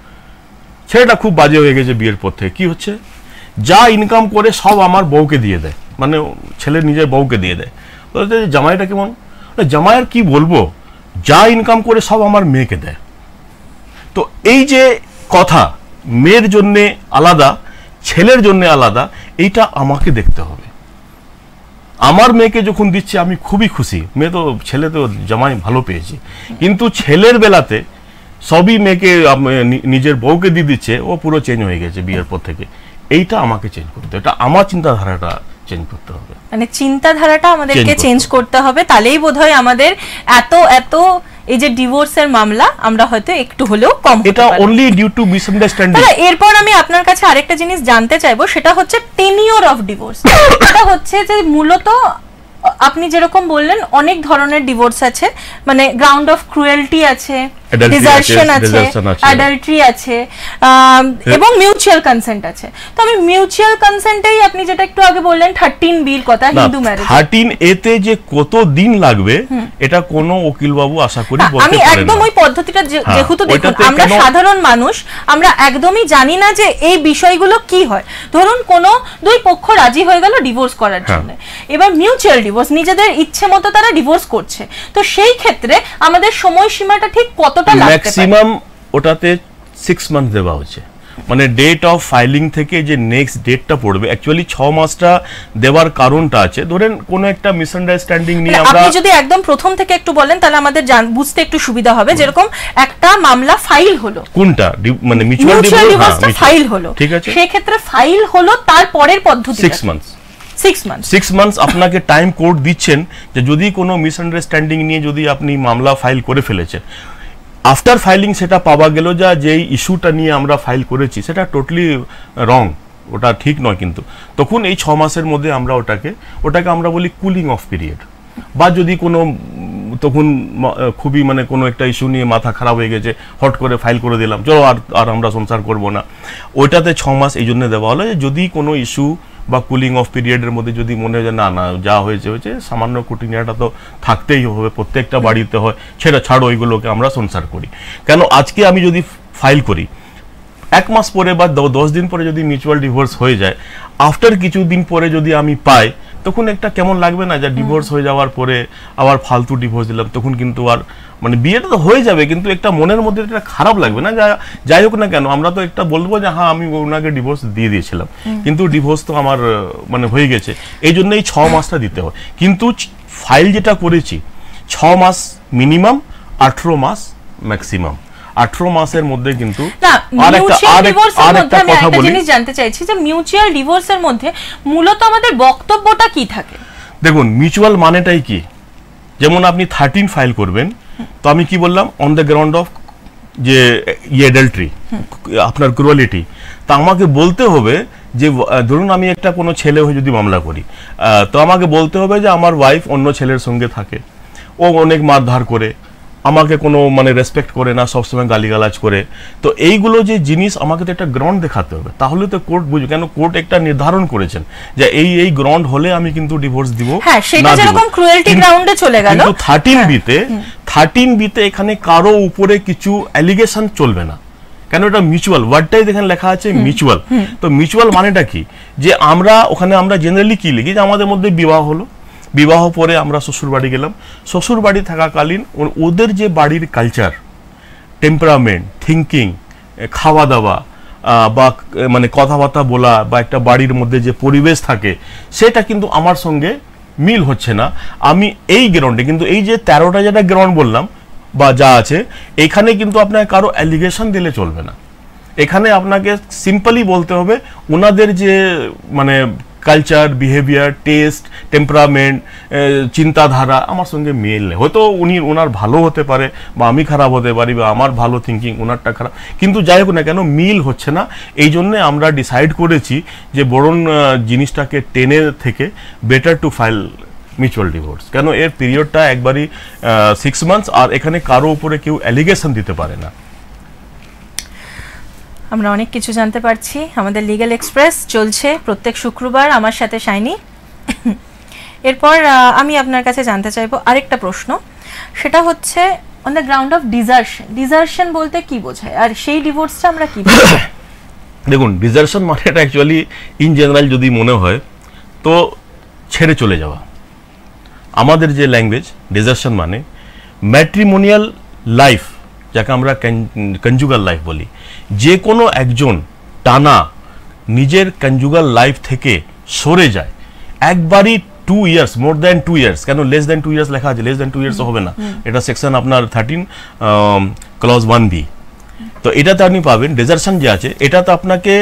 ছেলেটা খুব বাজে হয়ে গেছে বিয়ের পর থেকে। কি হচ্ছে? যা ইনকাম করে সব আমার বউকে দিয়ে দেয়, মানে ছেলে নিজের বউকে দিয়ে দেয়। বলতে জামাইটা কেমন? জামাইয়ের কি বলবো, যা ইনকাম করে সব আমার মেয়েকে দেয়। তো এই যে কথা, মেয়ের জন্যে আলাদা, ছেলের জন্য আলাদা, এইটা আমাকে দেখতে হবে। আমার মেয়েকে যখন দিচ্ছে আমি খুবই খুশি, মেয়ে তো ছেলে তো জামাই ভালো পেয়েছি, কিন্তু ছেলের বেলাতে সবই মেয়েকে নিজের বউকে দিয়ে দিচ্ছে, ও পুরো চেঞ্জ হয়ে গেছে বিয়ের পর থেকে। এইটা আমাকে চেঞ্জ করতে হবে, এটা আমার চিন্তাধারাটা চেঞ্জ করতে হবে, মানে চিন্তাধারাটা আমাদেরকে চেঞ্জ করতে হবে, তাহলেই বোধহয় আমাদের এত এই যে ডিভোর্সের মামলা আমরা হয়তো একটু হলেও কম হতে পারে। এটা অনলি ডিউ টু মিসআন্ডারস্ট্যান্ডিং। এরপর আমি আপনার কাছে আরেকটা জিনিস জানতে চাইবো, সেটা হচ্ছে টেনিওর অফ ডিভোর্স। এটা হচ্ছে যে মূলত আপনি যেরকম বললেন অনেক ধরনের ডিভোর্স আছে, মানে গ্রাউন্ড অফ ক্রুয়েলটি আছে, ডিজার্শন আছে, অ্যাডাল্টারি আছে, এবং মিউচুয়াল কনসেন্ট আছে। তো আমি মিউচুয়াল কনসেন্টেই আপনি যেটা একটু আগে বললেন 13B কথা, হিন্দু ম্যারেজ 13A তে যে কত দিন লাগবে এটা কোনো উকিল বাবু আশা করি বলতে পারেন না। আমি একদম ওই পদ্ধতিটা যেহেতু দেখুন আমরা সাধারণ মানুষ, আমরা একদমই জানি না যে এই বিষয়গুলো কি হয়। ধরুন কোনো দুই পক্ষ রাজি হয়ে গেল ডিভোর্স করার জন্য, এবার মিউচুয়াল ডিভোর্স, নিজেদের ইচ্ছে মতো তারা ডিভোর্স করছে, তো সেই ক্ষেত্রে আমাদের সময়সীমাটা ঠিক কতটা লাগতে পারে? ম্যাক্সিমাম ওটাতে 6 মান্থ দেওয়া হচ্ছে, মানে ডেট অফ ফাইলিং থেকে যে নেক্সট ডেটটা পড়বে, অ্যাকচুয়ালি 6 মাসটা দেওয়ার কারণটা আছে। ধরেন কোনো একটা মিসআন্ডারস্ট্যান্ডিং নিয়ে আমরা, আপনি যদি একদম প্রথম থেকে একটু বলেন তাহলে আমাদের বুঝতে একটু সুবিধা হবে। যেরকম একটা মামলা ফাইল হলো, কোনটা মানে মিউচুয়াল ডিভোর্সটা ফাইল হলো, ঠিক আছে, সেই ক্ষেত্রে ফাইল হলো, তারপরের পদ্ধতি 6 মান্থস আপনাকে টাইম কোড দিচ্ছেন যে যদি কোনো মিসআন্ডারস্ট্যান্ডিং নিয়ে যদি আপনি মামলা ফাইল করে ফেলেছেন, আফটার ফাইলিং সেটা পাওয়া গেল যা যেই ইস্যুটা নিয়ে আমরা ফাইল করেছি সেটা টোটালি রং, ওটা ঠিক নয়, কিন্তু তখন এই 6 মাসের মধ্যে আমরা ওটাকে আমরা বলি কুলিং অফ পিরিয়ড। বা যদি কোনো তখন খুবই মানে কোনো একটা ইস্যু নিয়ে মাথা খারাপ হয়ে গেছে, হট করে ফাইল করে দিলাম, চলো আর আমরা সংসার করব না, ওইটাতে 6 মাস এই জন্য দেওয়া হলো যে যদি কোনো ইস্যু বা কুলিং অফ পিরিয়ডের মধ্যে যদি মনে হয় না যা হয়েছে সামান্য কুটিনিয়াটা তো থাকতেই হবে, প্রত্যেকটা বাড়িতে হয়, ছাড়ো ওইগুলোকে আমরা সংসার করি। কেন আজকে আমি যদি ফাইল করি 1 মাস পরে বা 10 দিন পরে যদি মিউচুয়াল ডিভোর্স হয়ে যায়, আফটার কিছুদিন পরে যদি আমি পাই, তখন একটা কেমন লাগবে না যে ডিভোর্স হয়ে যাওয়ার পরে আবার ফালতু ডিভোর্স দিলাম, তখন কিন্তু আর মানে বিয়েটা তো হয়ে যাবে কিন্তু একটা মনের মধ্যে একটা খারাপ লাগবে না। যাই হোক না কেন আমরা তো একটা বলবো যে হ্যাঁ আমি ওনাকে ডিভোর্স দিয়ে দিয়েছিলাম, কিন্তু ডিভোর্স তো আমার মানে হয়ে গেছে, এই জন্যই 6 মাসটা দিতে হয়। কিন্তু ফাইল যেটা করেছি 6 মাস মিনিমাম, 18 মাস ম্যাক্সিমাম, 18 মাসের মধ্যে কিন্তু আরেকটা কথা বলি, জানতে চাইছি যে মিউচুয়াল ডিভোর্সের মধ্যে মূলত আমাদের বক্তব্যটা কি থাকে? দেখুন মিউচুয়াল মানেটাই কি, যেমন আপনি 13 ফাইল করবেন, তো আমি কি বললাম অন দ্য গ্রাউন্ড অফ যে অ্যাডাল্টারি, আপনার ক্রুয়েলিটি, তা আমাকে বলতে হবে যে ধরুন আমি একটা কোনো ছেলে হয়ে যদি মামলা করি, তো আমাকে বলতে হবে যে আমার ওয়াইফ অন্য ছেলের সঙ্গে থাকে, ও অনেক মারধর করে, আমাকে কোনো মানে রেসপেক্ট করে না, সবসময় গালিগালাজ করে, তো এইগুলো যে জিনিস আমাকে তো একটা গ্রাউন্ড দেখাতে হবে, তাহলে তো কোর্ট বুঝবে। কেন কোর্ট একটা নির্ধারণ করেছেন যে এই গ্রাউন্ড হলে আমি কিন্তু ডিভোর্স দিব, হ্যাঁ সেটা যেরকম ক্রুয়েলটি গ্রাউন্ডে চলে গেল। কিন্তু 13B তে এখানে কারো উপরে কিছু অ্যালিগেশন চলবে না, কেন এটা মিউচুয়াল, ওয়ার্ডটাই দেখেন লেখা আছে মিউচুয়াল। তো মিউচুয়াল মানেটা কি, যে আমরা ওখানে আমরা জেনারেলি কি লিখি যে আমাদের মধ্যে বিবাহ হলো, বিবাহ পরে আমরা শ্বশুর বাড়ি গেলাম, শ্বশুর বাড়ি থাকাকালীন ওদের যে বাড়ির কালচার, টেম্পারামেন্ট, থিঙ্কিং, খাওয়া দাওয়া বা মানে কথাবার্তা বলা বা একটা বাড়ির মধ্যে যে পরিবেশ থাকে সেটা কিন্তু আমার সঙ্গে মিল হচ্ছে না, আমি এই গ্রাউন্ডে কিন্তু এই যে 13টা যেটা গ্রাউন্ড বললাম বা যা আছে এখানে কিন্তু আপনাকে কারো অ্যালিগেশন দিলে চলবে না, এখানে আপনাকে সিম্পলি বলতে হবে ওনাদের যে মানে কালচার, বিহেভিয়ার, টেস্ট, টেম্পারামেন্ট, চিন্তাধারা আমার সঙ্গে মিল নেই। হয়তো ওনার ভালো হতে পারে বা আমি খারাপ হতে পারি বা আমার ভালো থিঙ্কিং ওনারটা খারাপ, কিন্তু যাই হোক না কেন মিল হচ্ছে না, এই জন্যে আমরা ডিসাইড করেছি যে বরং জিনিসটাকে টেনে থেকে better to file mutual divorce. কেন এর পিরিয়ডটা একবারই 6 মান্থস, আর এখানে কারো উপরে কেউ অ্যালিগেশন দিতে পারে না। আমরা অনেক কিছু জানতে পারছি, আমাদের লিগ্যাল এক্সপ্রেস চলছে প্রত্যেক শুক্রবার, আমার সাথে শাইনি। এরপর আমি আপনার কাছে জানতে চাইবো আরেকটা প্রশ্ন, সেটা হচ্ছে অন দ্য গ্রাউন্ড অফ ডিজার্শন। ডিজার্শন বলতে কি বোঝায় আর সেই ডিভোর্সটা আমরা কি বুঝি? দেখুন ডিজার্শন মানে এটা অ্যাকচুয়ালি ইন জেনারেল যদি মনে হয় তো ছেড়ে চলে যাওয়া। আমাদের যে ল্যাঙ্গুয়েজ ডিজার্শন মানে ম্যাট্রিমোনিয়াল লাইফ, যাকে আমরা কনজুগাল লাইফ বলি, যে কোনো একজন টানা নিজের কনজুগাল লাইফ থেকে সরে যায় একবারই 2 ইয়ার্স, মোর দ্যান 2 ইয়ার্স, কেন লেস দ্যান 2 ইয়ার্স লেখা আছে, লেস দ্যান 2 ইয়ার্স হবে না, এটা সেকশন আপনার 13 ক্লজ 1B। তো এটাতে আপনি পাবেন ডিজার্শন যে আছে এটাতে আপনাকে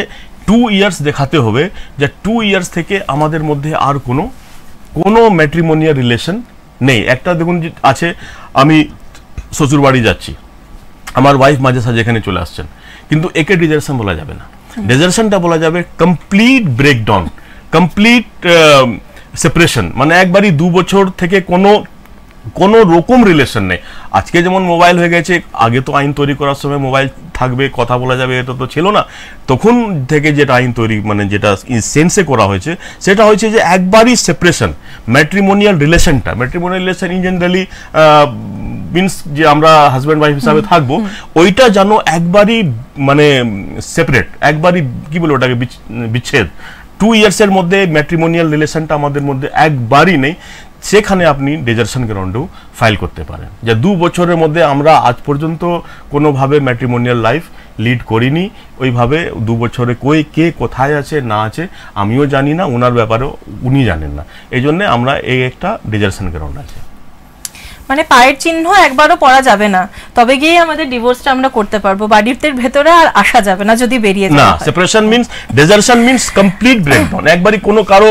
2 ইয়ার্স দেখাতে হবে যে 2 ইয়ার্স থেকে আমাদের মধ্যে আর কোনো ম্যাট্রিমোনিয়াল রিলেশন নেই। একটা দেখুন আছে, আমি শ্বশুর বাড়ি যাচ্ছি, আমার ওয়াইফ মাঝে সাঝে এখানে চলে আসছেন, কিন্তু একে ডিজার্শন বলা যাবে না। ডিজার্শনটা বলা যাবে কমপ্লিট ব্রেকডাউন, কমপ্লিট সেপারেশন, মানে একবারই 2 বছর থেকে কোনো রকম রিলেশন নেই। আজকে যেমন মোবাইল হয়ে গেছে, আগে তো আইন তৈরি করার সময় মোবাইল থাকবে, কথা বলা যাবে, এটা তো ছিল না। তখন থেকে যেটা আইন তৈরি, মানে যেটা সেন্সে করা হয়েছে, সেটা হয়েছে যে একবারই separation. Matrimonial relation in generally means যে আমরা হাজব্যান্ড ওয়াইফ হিসাবে থাকবো, ওইটা যেন একবারই মানে সেপারেট, একবারই কি বলে ওটাকে বিচ্ছেদ। 2 ইয়ার্সের মধ্যে ম্যাট্রিমোনিয়াল রিলেশনটা আমাদের মধ্যে একবারই নেই, সেখানে আপনি ডিজার্শন গ্রাউন্ডেও ফাইল করতে পারেন। যে 2 বছরের মধ্যে আমরা আজ পর্যন্ত কোনোভাবে ম্যাট্রিমোনিয়াল লাইফ লিড করিনি, ওইভাবে 2 বছরে কে কোথায় আছে না আছে আমিও জানি না, ওনার ব্যাপারেও উনি জানেন না, এই জন্যে আমরা এই একটা ডিজার্শন গ্রাউন্ড আছে। মানে পায়ের চিহ্ন একবারও পড়া যাবে না, তবে গিয়ে আমাদের ডিভোর্সটা আমরা করতে পারবো, বাড়ির ভেতরে আর আসা যাবে না যদি বেরিয়ে যায়। না, separation means desertion means complete breakdown. একবারই কোনো কারো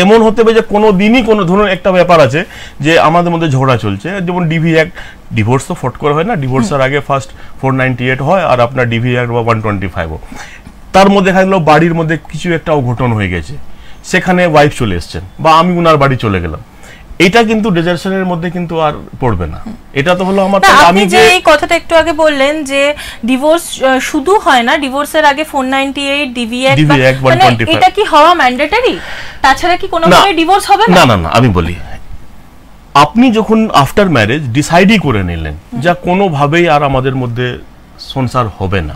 এমন হতে হবে যে কোনো দিনই কোনো ধরুন একটা ব্যাপার আছে যে আমাদের মধ্যে ঝগড়া চলছে, যেমন ডিভি অ্যাক্ট, ডিভোর্স তো ফট করে হয় না, ডিভোর্সের আগে ফার্স্ট 498 হয় আর আপনার ডিভি অ্যাক্ট বা 125 তার মধ্যে দেখা গেল বাড়ির মধ্যে কিছু একটা অঘটন হয়ে গেছে, সেখানে ওয়াইফ চলে এসছেন বা আমি উনার বাড়ি চলে গেলাম, এটা কিন্তু ডিজার্শনের মধ্যে কিন্তু আর পড়বে না। এটা তো হলো আমার, আমি যে এই কথাটা একটু আগে বললেন যে ডিভোর্স শুধু হয় না, ডিভোর্সের আগে 498 ডিভি অ্যাক্ট, মানে এটা কি হওয়া ম্যান্ডেটরি? তাছাড়া কি কোনো ভাবে ডিভোর্স হবে না? না, আমি বলি, আপনি যখন আফটার ম্যারেজ ডিসাইডই করে নিলেন যা কোনোভাবেই আর আমাদের মধ্যে সংসার হবে না,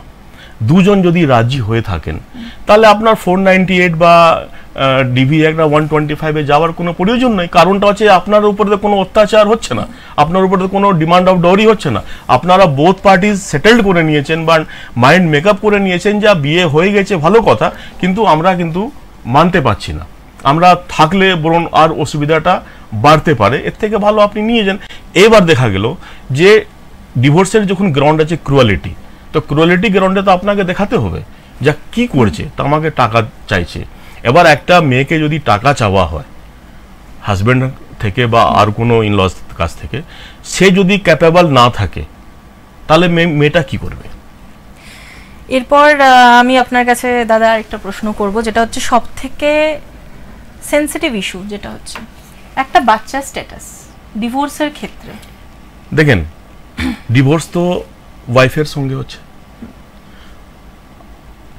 দুজন যদি রাজি হয়ে থাকেন, তাহলে আপনার 498 বা ডিভি একটা 125 যাওয়ার কোনো প্রয়োজন নেই। কারণটা হচ্ছে আপনার উপরে কোনো অত্যাচার হচ্ছে না, আপনার উপরে কোনো ডিমান্ড অফ ডরি হচ্ছে না, আপনারা বোথ পার্টিজ সেটেলড করে নিয়েছেন বা মাইন্ড মেকআপ করে নিয়েছেন যা বিয়ে হয়ে গেছে ভালো কথা, কিন্তু আমরা কিন্তু মানতে পারছি না, আমরা থাকলে বরং আর অসুবিধাটা বাড়তে পারে, এর থেকে ভালো আপনি নিয়ে যান। এবার দেখা গেল যে ডিভোর্সের যখন গ্রাউন্ড আছে ক্রুয়ালিটি, তো ক্রুয়ালিটি গ্রাউন্ডে তো আপনাকে দেখাতে হবে যা কি করছে, তা আমাকে টাকা চাইছে। এবার একটা মেয়েকে যদি টাকা চাওয়া হয় হাজব্যান্ড থেকে বা আর কোনো ইনলস কাছ থেকে, সে যদি ক্যাপেবল না থাকে তাহলে মেয়েটা কি করবে? এরপর আমি আপনার কাছে দাদা একটা প্রশ্ন করব, যেটা হচ্ছে সব থেকে সেনসিটিভ ইস্যু, যেটা হচ্ছে একটা বাচ্চার স্ট্যাটাস ডিভোর্সের ক্ষেত্রে। দেখেন, ডিভোর্স তো ওয়াইফের সঙ্গে হচ্ছে,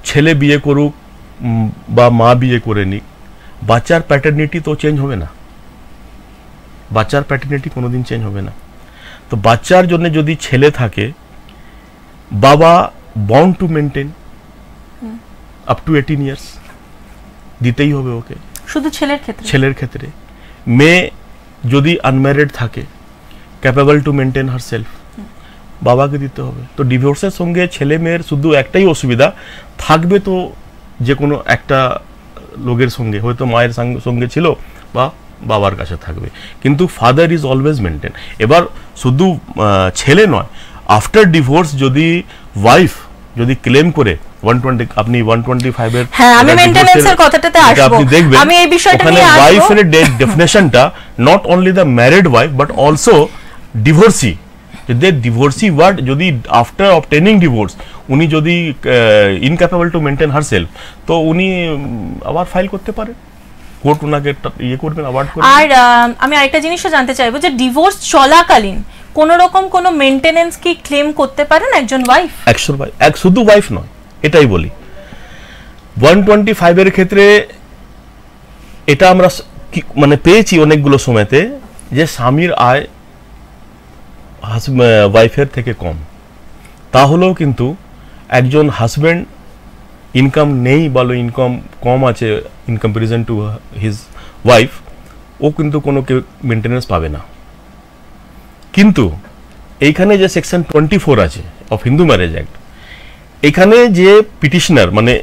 ছেলে বিয়ে করুক বা মা বিয়ে করে নিক, বাচ্চার প্যাটার্নিটি তো চেঞ্জ হবে না, বাচ্চার প্যাটার্নিটি কোনোদিন চেঞ্জ হবে না। তো বাচ্চার জন্য যদি ছেলে থাকে, বাবা bound to maintain up to 18 years দিতেই হবে ওকে, শুধু ছেলের ক্ষেত্রে। মেয়ে যদি আনম্যারিড থাকে, capable to maintain her self, বাবাকে দিতে হবে। তো ডিভোর্সের সঙ্গে ছেলে মেয়ের শুধু একটাই অসুবিধা থাকবে, তো যে কোনো একটা লোকের সঙ্গে, হয়তো মায়ের সঙ্গে ছিল বা বাবার কাছে থাকবে, কিন্তু ফাদার ইজ অলওয়েজ মেনটেন। এবার শুধু ছেলে নয়, আফটার ডিভোর্স যদি ওয়াইফ যদি ক্লেম করে 120, আপনি 125 এর, হ্যাঁ আমি মেইনটেনেন্সের কথাটাতে আসব, আপনি দেখবেন আমি এই বিষয়টা নিয়ে আসব। ওয়াইফের ডেফিনেশনটা not only the married wife but also divorcee. যে ডিভোর্সি ওয়ার্ড যদি আফটার অবটেনিং ডিভোর্স উনি যদি ইনক্যাপেবল টু মেনটেন হারসেলফ, তো উনি আবার ফাইল করতে পারে, কোর্ট ওনাকে ইয়ে করবেন, অ্যাওয়ার্ড করবেন। আর আমি আরেকটা জিনিসও জানতে চাইবো যে ডিভোর্স চলাকালীন কোন রকম কোন মেইনটেনেন্স কি ক্লেম করতে পারেন একজন ওয়াইফ? শুধু ওয়াইফ নয়, এটাই বলি 125 এর ক্ষেত্রে এটা আমরা মানে পেয়েছি অনেকগুলো সময়তে, যে স্বামীর আয় ওয়াইফের থেকে কম, তাহলেও কিন্তু একজন হাজব্যান্ড ইনকাম নেই, বলো ইনকাম কম আছে in comparison to his wife, ও কিন্তু কোনো মেনটেনেন্স পাবে না। কিন্তু এইখানে যে সেকশন 24 আছে অফ হিন্দু ম্যারেজ অ্যাক্ট, এখানে যে পিটিশনার মানে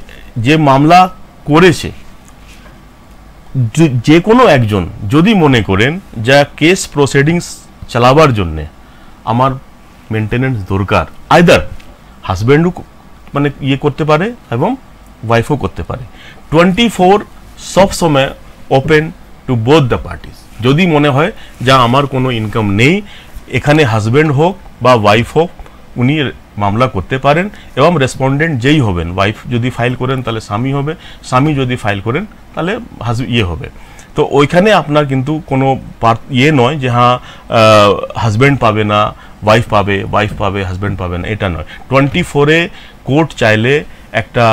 যে মামলা করেছে, যে কোনো একজন যদি মনে করেন যা কেস প্রসিডিংস চালাবার জন্যে আমার মেনটেনেন্স দরকার, আইদার হাজব্যান্ডও মানে ইয়ে করতে পারে এবং ওয়াইফও করতে পারে। 24 সব সময় open to both the parties. যদি মনে হয় যা আমার কোনো ইনকাম নেই, এখানে হাজব্যান্ড হোক বা ওয়াইফ হোক, উনি মামলা করতে পারেন এবং রেসপন্ডেন্ট যেই হবেন, ওয়াইফ যদি ফাইল করেন তাহলে স্বামী হবে, স্বামী যদি ফাইল করেন তাহলে ইয়ে হবে। তো ওইখানে আপনার কিন্তু কোনো ইয়ে নয় যে হ্যাঁ হাজব্যান্ড পাবে না ওয়াইফ পাবে হাজব্যান্ড পাবে না, এটা নয়। 24-এ কোর্ট চাইলে একটা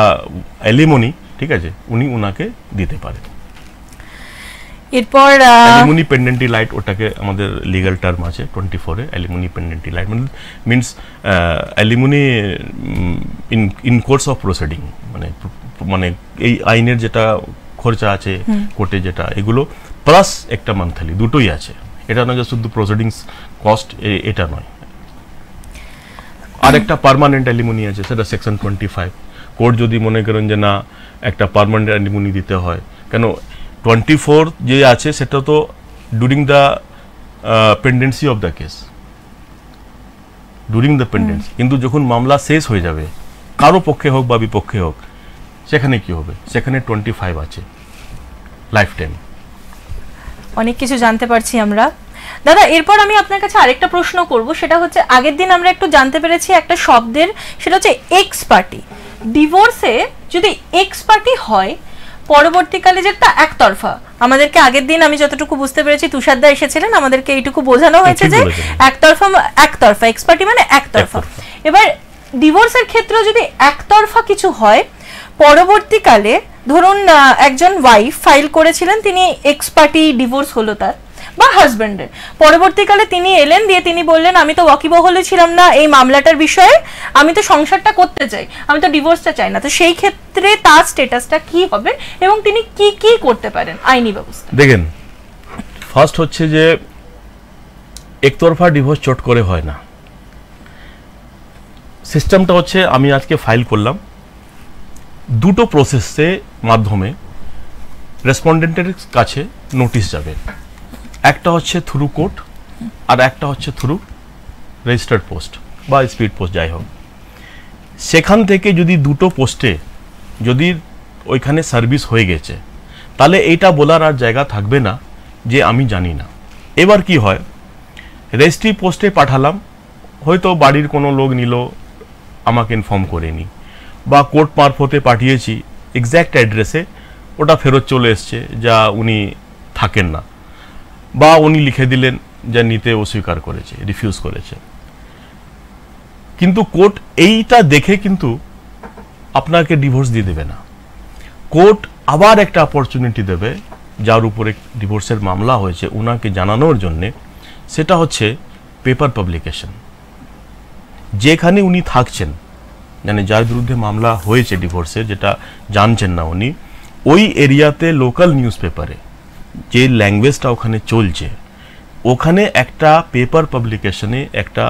অ্যালিমনি, ঠিক আছে, উনি ওনাকে দিতে পারে। এরপর অ্যালিমনি পেন্ডেন্টি লাইট, ওটাকে আমাদের লিগ্যাল টার্ম আছে 24-এ, alimony pendente lite means alimony in course of proceeding, মানে এই আইনের যেটা খরচা আছে কোর্টে যেটা, এগুলো প্লাস একটা মান্থলি, দুটোই আছে। এটা নয় যে শুধু প্রসিডিংস কস্ট, এটা নয়। আর একটা পার্মানেন্ট অ্যালিমনি আছে, সেটা সেকশন 25। কোর্ট যদি মনে করেন যে না একটা পার্মানেন্ট অ্যালিমনি দিতে হয়, কেন 24 যে আছে সেটা তো during the পেন্ডেন্সি of the case, during the পেন্ডেন্সি। কিন্তু যখন মামলা শেষ হয়ে যাবে, কারো পক্ষে হোক বা বিপক্ষে হোক, সেখানে কি হবে? সেখানে 25 আছে, লাইফ টাইম। অনেক কিছু জানতে পারছি আমরা। দাদা, এরপর আমি আপনার কাছে আরেকটা প্রশ্ন করব, সেটা হচ্ছে আগের দিন আমরা একটু জানতে পেরেছি একটা শব্দের, সেটা হচ্ছে এক্স পার্টি। ডিভোর্সে যদি এক্স পার্টি হয়, পরবর্তীকালে যেটা একতরফা, আমাদেরকে আগের দিন আমি যতটুকু বুঝতে পেরেছি তুষারদা এসেছিলেন, আমাদেরকে এইটুকু বোঝানো হয়েছে যে একতরফা এক্স পার্টি মানে একতরফা। এবার ডিভোর্সের ক্ষেত্রে যদি একতরফা কিছু হয়, পরবর্তীকালে ধরুন একজন ওয়াইফ ফাইল করেছিলেন, তিনি এক্স পার্টি ডিভোর্স হলো তার বা হাজব্যান্ডের, পরবর্তীকালে তিনি এলেন, দিয়ে তিনি বললেন আমি তো ওয়াকিবহলে ছিলাম না এই মামলাটার বিষয়ে, আমি তো সংসারটা করতে চাই, আমি তো ডিভোর্সটা চাই না। তো সেই ক্ষেত্রে তার স্ট্যাটাসটা কি হবে এবং তিনি কি কি করতে পারেন আইনি ব্যবস্থা? দেখেন, ফার্স্ট হচ্ছে যে একতরফা ডিভোর্স চট করে হয় না। সিস্টেমটা হচ্ছে, আমি আজকে ফাইল করলাম, দুটো প্রসেসের মাধ্যমে রেসপন্ডেন্টের কাছে নোটিশ যাবে। একটা হচ্ছে থ্রু কোর্ট, আর একটা হচ্ছে থ্রু রেজিস্টার্ড পোস্ট বা স্পিড পোস্ট, যাই হোক। সেখান থেকে যদি দুটো পোস্টে যদি ওইখানে সার্ভিস হয়ে গেছে, তাহলে এইটা বলার আর জায়গা থাকবে না যে আমি জানি না। এবার কি হয়, রেজিস্ট্রি পোস্টে পাঠালাম, হয়তো বাড়ির কোনো লোক নিল, আমাকে ইনফর্ম করেনি, বা কোর্ট মারফতে পাঠিয়েছি এক্স্যাক্ট অ্যাড্রেসে, ওটা ফেরত চলে এসছে যা উনি থাকেন না, বা উনি লিখে দিলেন যা নিতে অস্বীকার করেছে, রিফিউজ করেছে। কিন্তু কোর্ট এইটা দেখে কিন্তু আপনাকে ডিভোর্স দিয়ে দেবে না। কোর্ট আবার একটা অপরচুনিটি দেবে যার উপরে ডিভোর্সের মামলা হয়েছে ওনাকে জানানোর জন্যে, সেটা হচ্ছে পেপার পাবলিকেশন। যেখানে উনি থাকছেন, মানে যার বিরুদ্ধে মামলা হয়েছে ডিভোর্সের, যেটা জানছেন না উনি, ওই এরিয়াতে লোকাল নিউজ পেপারে যে ল্যাঙ্গুয়েজটা ওখানে চলছে, ওখানে একটা পেপার পাবলিকেশনে একটা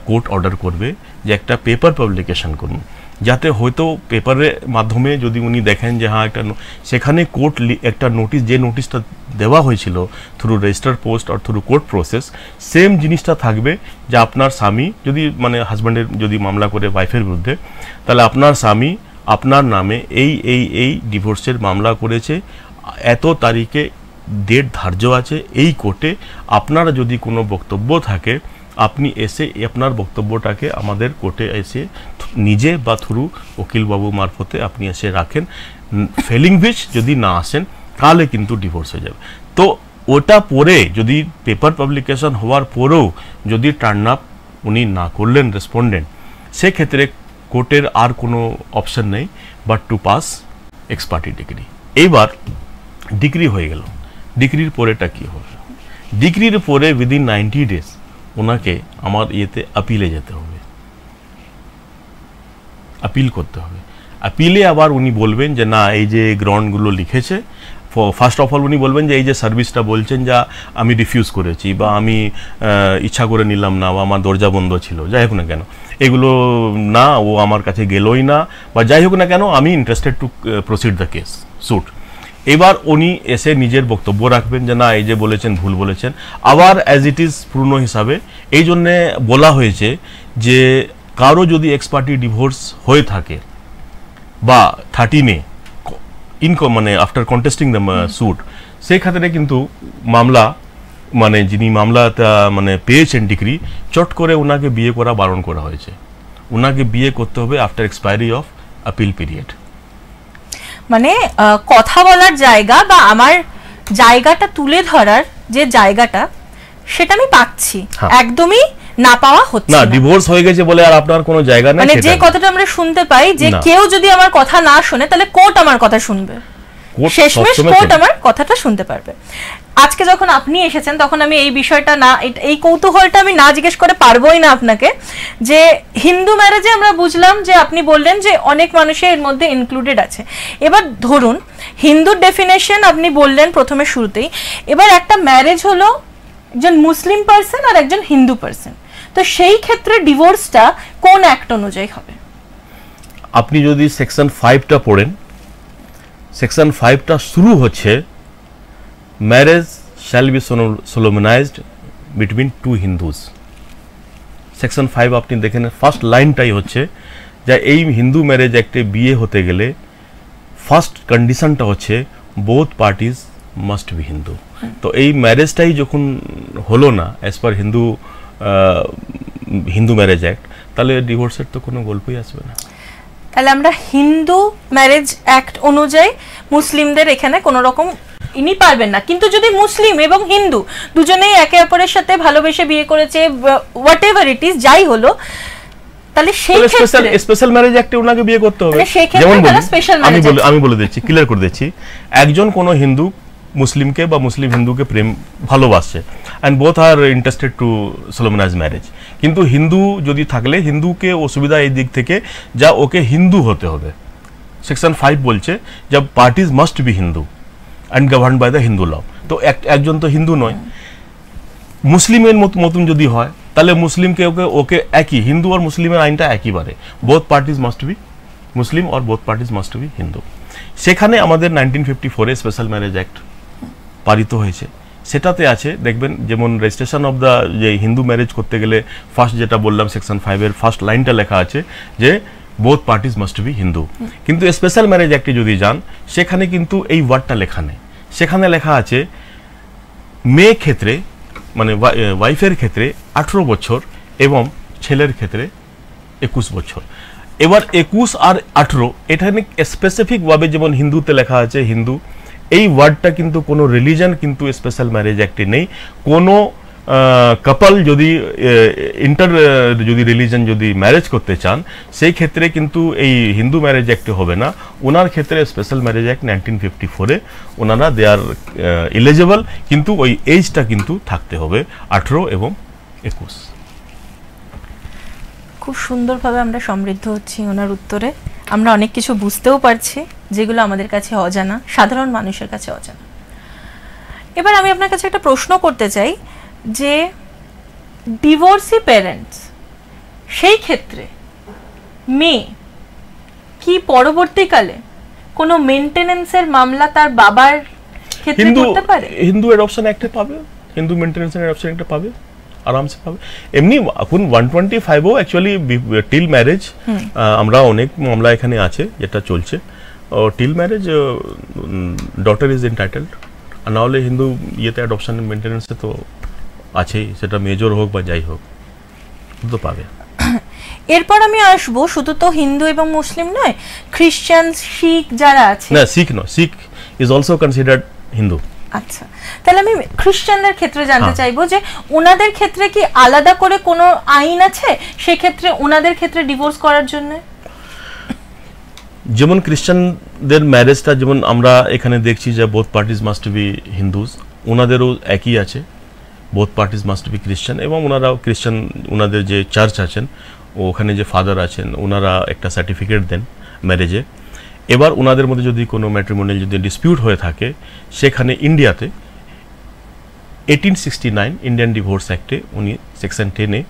কোর্ট অর্ডার করবে যে একটা পেপার পাবলিকেশন করুন, যাতে হয়তো পেপারের মাধ্যমে যদি উনি দেখেন যে হ্যাঁ একটা, সেখানে কোর্ট একটা নোটিশ, যে নোটিশটা দেওয়া হয়েছিল থ্রু রেজিস্টার পোস্ট আর থ্রু কোর্ট প্রসেস, সেম জিনিসটা থাকবে যে আপনার স্বামী যদি, মানে হাজব্যান্ডের যদি মামলা করে ওয়াইফের বিরুদ্ধে, তাহলে আপনার স্বামী আপনার নামে এই এই এই ডিভোর্সের মামলা করেছে, এত তারিখে ডেট ধার্য আছে এই কোর্টে, আপনারা যদি কোনো বক্তব্য থাকে আপনি এসে আপনার বক্তব্যটাকে আমাদের কোর্টে এসে নিজে বা থ্রু উকিলবাবু মারফতে আপনি এসে রাখেন। ফেলিং হুইচ যদি না আসেন তাহলে কিন্তু ডিভোর্স হয়ে যাবে। তো ওটা পরে যদি পেপার পাবলিকেশন হওয়ার পরেও যদি টার্ন আপ উনি না করলেন রেসপন্ডেন্ট, সেক্ষেত্রে কোর্টের আর কোনো অপশন নেই but to pass ex parte decree. এইবার ডিগ্রি হয়ে গেল, ডিগ্রির পরেটা কী হবে? ডিগ্রির পরে উইদিন 90 ডেজ ওনাকে আমার ইয়েতে আপিলে যেতে হবে, আপিল করতে হবে। আপিলে আবার উনি বলবেন যে না এই যে গ্রাউন্ডগুলো লিখেছে, ফার্স্ট অফ অল উনি বলবেন যে এই যে সার্ভিসটা বলছেন যা আমি রিফিউজ করেছি, বা আমি ইচ্ছা করে নিলাম না, বা আমার দরজা বন্ধ ছিল, যাই হোক না কেন, এগুলো না, ও আমার কাছে গেলই না, বা যাই হোক না কেন, আমি interested to proceed the case suit. এবার উনি এসে নিজের বক্তব্য রাখবেন যে না এই যে বলেছেন ভুল বলেছেন, আবার অ্যাজ ইট ইজ পূর্ণ হিসাবে। এই জন্যে বলা হয়েছে যে কারো যদি এক্স পার্টি ডিভোর্স হয়ে থাকে বা 13-এ মানে আফটার কন্টেস্টিং দ্য সুট, সেই ক্ষেত্রে কিন্তু মামলা, মানে যিনি মামলাটা মানে পেয়েছেন ডিগ্রি, চট করে ওনাকে বিয়ে করা বারণ করা হয়েছে। ওনাকে বিয়ে করতে হবে after expiry of appeal period. মানে কথা বলার জায়গা বা আমার জায়গাটা তুলে ধরার যে জায়গাটা সেটা আমি পাচ্ছি, হ্যাঁ। একদমই না পাওয়া হচ্ছে না না। ডিভোর্স হয়ে গেছে বলে আর আপনার কোনো জায়গা নেই, মানে সেটা যে না। কথাটা আমরা শুনতে পাই যে না। কেউ যদি আমার কথা না শুনে তাহলে কোর্ট আমার কথা শুনবে, কোর্ট শেষমেশ সবসময় কোর্ট শুনে। আমার কথাটা শুনতে পারবে। আজকে যখন আপনি এসেছেন তখন আমি এই বিষয়টা না, এই কৌতূহলটা আমি না জিজ্ঞেস করে পারবোই না আপনাকে, যে হিন্দু ম্যারেজে আমরা বুঝলাম যে আপনি বললেন যে অনেক মানুষের এর মধ্যে ইনক্লুডেড আছে। এবার ধরুন হিন্দুর ডেফিনেশন আপনি বললেন প্রথমে শুরুতেই, এবার একটা ম্যারেজ হলো একজন মুসলিম পার্সন আর একজন হিন্দু পার্সন, তো সেই ক্ষেত্রে ডিভোর্সটা কোন অ্যাক্ট অনুযায়ী হবে? আপনি যদি সেকশন 5টা পড়েন, সেকশন 5টা শুরু হচ্ছে marriage shall be solemnized between two Hindus. Section 5 আপনি দেখেন ফার্স্ট লাইনটাই হচ্ছে যে এই হিন্দু ম্যারেজ অ্যাক্টে বিয়ে হতে গেলে ফার্স্ট কন্ডিশনটা হচ্ছে both parties must be Hindu. তো এই ম্যারেজটাই যখন হলো না অ্যাজ পার হিন্দু ম্যারেজ অ্যাক্ট, তাহলে ডিভোর্সের তো কোনো গল্পই আসবে না। তাহলে আমরা হিন্দু ম্যারেজ অ্যাক্ট অনুযায়ী মুসলিমদের এখানে কোনো রকম ইনি পারবেন না, কিন্তু যদি মুসলিম এবং হিন্দু দুজনেই একে অপরের সাথে ভালোবেসে বিয়ে করেছে, হোয়াট এভার ইট ইজ, যাই হলো, তাহলে সেই ক্ষেত্রে স্পেশাল ম্যারেজ অ্যাক্টে ওনাকে বিয়ে করতে হবে। মানে সেই ক্ষেত্রে যেমন তারা বলি, special আমি marriage বলে আমি বলে দিচ্ছি, ক্লিয়ার করে দিচ্ছি, একজন কোনো হিন্দু মুসলিমকে বা মুসলিম হিন্দুকে প্রেম ভালোবাসছে and both are interested to solemnize marriage, কিন্তু হিন্দু যদি থাকলে হিন্দুকে অসুবিধা এই দিক থেকে যা ওকে হিন্দু হতে হবে। সেকশন 5 বলছে যে parties must be Hindu and govern by the Hindu law. তো একজন তো হিন্দু নয়, মুসলিমের মতন যদি হয় তাহলে মুসলিমকে ওকে একই, হিন্দু আর মুসলিমের আইনটা একইবারে, both parties must be Muslim আর both parties must be Hindu. সেখানে আমাদের 1954-এ স্পেশাল ম্যারেজ অ্যাক্ট পারিত হয়েছে, সেটাতে আছে দেখবেন, যেমন রেজিস্ট্রেশন অফ দ্য যে হিন্দু ম্যারেজ করতে গেলে ফার্স্ট যেটা বললাম সেকশন 5-এর ফার্স্ট লাইনটা লেখা আছে যে both parties must be Hindu. কিন্তু স্পেশাল ম্যারেজ অ্যাক্টে যদি যান সেখানে কিন্তু এই ওয়ার্ডটা লেখা নেই, সেখানে লেখা আছে মেয়ে ক্ষেত্রে মানে ওয়াইফের ক্ষেত্রে 18 বছর এবং ছেলের ক্ষেত্রে 21 বছর। এবার 21 আর 18 এখানে স্পেসিফিকভাবে যেমন হিন্দুতে লেখা আছে হিন্দু, এই ওয়ার্ডটা কিন্তু কোনো রিলিজন কিন্তু স্পেশাল ম্যারেজ অ্যাক্টে নেই। কোনো কাপল যদি যদি রিলিজন যদি ম্যারেজ করতে চান সেই ক্ষেত্রে কিন্তু এই হিন্দু ম্যারেজ অ্যাক্টে হবে না, ওনার ক্ষেত্রে স্পেশাল ম্যারেজ অ্যাক্ট 1954-এ ওনারা দে আর এলিজিবল, কিন্তু ওই এজটা কিন্তু থাকতে হবে 18 এবং 21। খুব সুন্দরভাবে আমরা সমৃদ্ধ হচ্ছি ওনার উত্তরে, আমরা অনেক কিছু বুঝতেও পারছি যেগুলো আমাদের কাছে অজানা, সাধারণ মানুষের কাছে অজানা। এবার আমি আপনার কাছে একটা প্রশ্ন করতে চাই যে ডিভোর্সি প্যারেন্টস, সেই ক্ষেত্রে মেয়ে কি পরবর্তীকালে কোনো মেইনটেনেন্সের মামলা তার বাবার ক্ষেত্রে করতে পারে? হিন্দু অ্যাডপশন অ্যাক্টে পাবে, হিন্দু মেইনটেনেন্স অ্যাডপশন অ্যাক্টে পাবে, আরামসে পাবে। এমনি এখন 125-ও অ্যাকচুয়ালি টিল ম্যারেজ আমরা অনেক মামলা এখানে আছে যেটা চলছে, till marriage daughter is entitled, আর নাহলে হিন্দু ইয়েতে অ্যাডপশন মেইনটেনেন্সে তো আছেই, সেটা মেজর হোক বা যাই হোক তো পাবে। এরপর আমি আসবো, শুধু তো হিন্দু এবং মুসলিম নয়, খ্রিস্টান, শিখ যারা আছে। না শিখ নয়, শিখ ইজ অলসো কনসিডার্ড হিন্দু। আচ্ছা, তাহলে আমি খ্রিস্টানদের ক্ষেত্রে জানতে চাইবো যে ওনাদের ক্ষেত্রে কি আলাদা করে কোনো আইন আছে সেক্ষেত্রে ওনাদের ক্ষেত্রে ডিভোর্স করার জন্য? যেমন খ্রিস্টানদের ম্যারেজটা যেমন আমরা এখানে দেখছি যে both parties must be Hindus, ওনাদেরও একই আছে, বোথ পার্টিজ মাস্ট বি খ্রিস্টান, এবং ওনারাও খ্রিস্টান, ওনাদের যে চার্চ আছেন ওখানে যে ফাদার আছেন ওনারা একটা সার্টিফিকেট দেন ম্যারেজে। এবার ওনাদের মধ্যে যদি কোনো ম্যাট্রিমোনিয়াল যদি ডিসপিউট হয়ে থাকে সেখানে ইন্ডিয়াতে 1869 ইন্ডিয়ান ডিভোর্স অ্যাক্টে উনি সেকশন 10-এ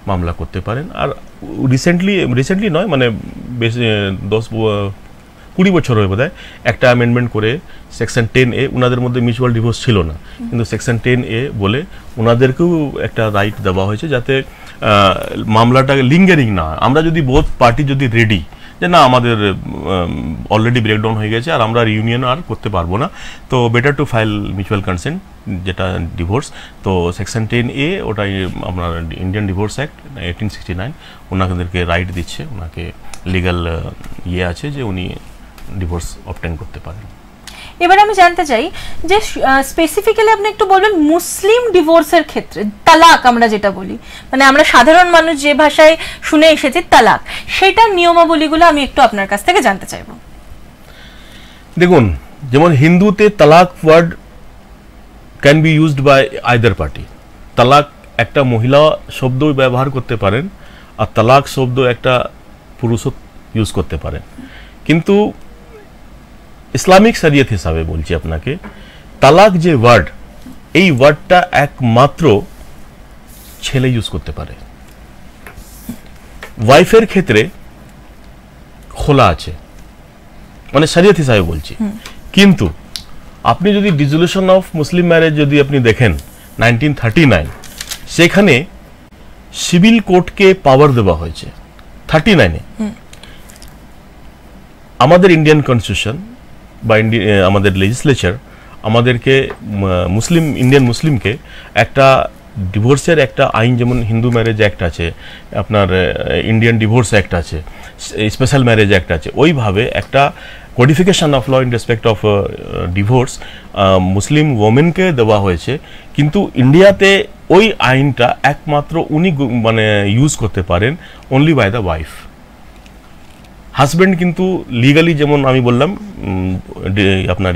মামলা করতে পারেন। আর রিসেন্টলি নয়, মানে বেশ 10-20 বছর হয়ে বোধহয় একটা অ্যামেন্ডমেন্ট করে সেকশন 10A, ওনাদের মধ্যে মিউচুয়াল ডিভোর্স ছিল না, কিন্তু সেকশন 10A বলে ওনাদেরকেও একটা রাইট দেওয়া হয়েছে যাতে মামলাটা লিঙ্গারিং না হয়। আমরা যদি বোথ পার্টি যদি রেডি যে না আমাদের অলরেডি ব্রেকডাউন হয়ে গেছে আর আমরা রিউনিয়ন আর করতে পারবো না, তো better to file mutual consent যেটা ডিভোর্স, তো সেকশন 10A ওটাই আপনার ইন্ডিয়ান ডিভোর্স অ্যাক্ট 1869 ওনাদেরকে রাইট দিচ্ছে, ওনাকে লিগাল ইয়ে আছে যে উনি ডিভোর্স অবটেন করতে পারেন। এবার আমি জানতে চাই যে স্পেসিফিক্যালি আপনি একটু বলবেন মুসলিম ডিভোর্সের ক্ষেত্রে তালাক আমরা যেটা বলি, মানে আমরা সাধারণ মানুষ যে ভাষায় শুনে এসেছি তালাক, সেটার নিয়মাবলীগুলো আমি একটু আপনার কাছ থেকে জানতে চাইবো। দেখুন, যেমন হিন্দুতে তালাক word can be used by either party. তালাক একটা মহিলা শব্দ ব্যবহার করতে পারেন, আর তালাক শব্দ একটা পুরুষও ইউজ করতে পারেন। কিন্তু ইসলামিক শরিয়ত হিসাবে বলছি আপনাকে, তালাক যে ওয়ার্ড, এই ওয়ার্ডটা একমাত্র ছেলে ইউজ করতে পারে। ওয়াইফের ক্ষেত্রে খোলা আছে, মানে শরিয়ত হিসাবে বলছি। কিন্তু আপনি যদি ডিসলিউশন অফ মুসলিম ম্যারেজ যদি আপনি দেখেন 1939, সেখানে সিভিল কোর্টকে পাওয়ার দেওয়া হয়েছে 39-এ। আমাদের ইন্ডিয়ান কনস্টিটিউশন বা আমাদের লেজিসলেচার আমাদেরকে ইন্ডিয়ান মুসলিমকে একটা ডিভোর্সের একটা আইন, যেমন হিন্দু ম্যারেজ অ্যাক্ট আছে, আপনার ইন্ডিয়ান ডিভোর্স অ্যাক্ট আছে, স্পেশাল ম্যারেজ অ্যাক্ট আছে, ওইভাবে একটা codification of law in respect of divorce Muslim ওমেনকে দেওয়া হয়েছে। কিন্তু ইন্ডিয়াতে ওই আইনটা একমাত্র উনি মানে ইউজ করতে পারেন only by the wife. Husband কিন্তু লিগালি, যেমন আমি বললাম আপনার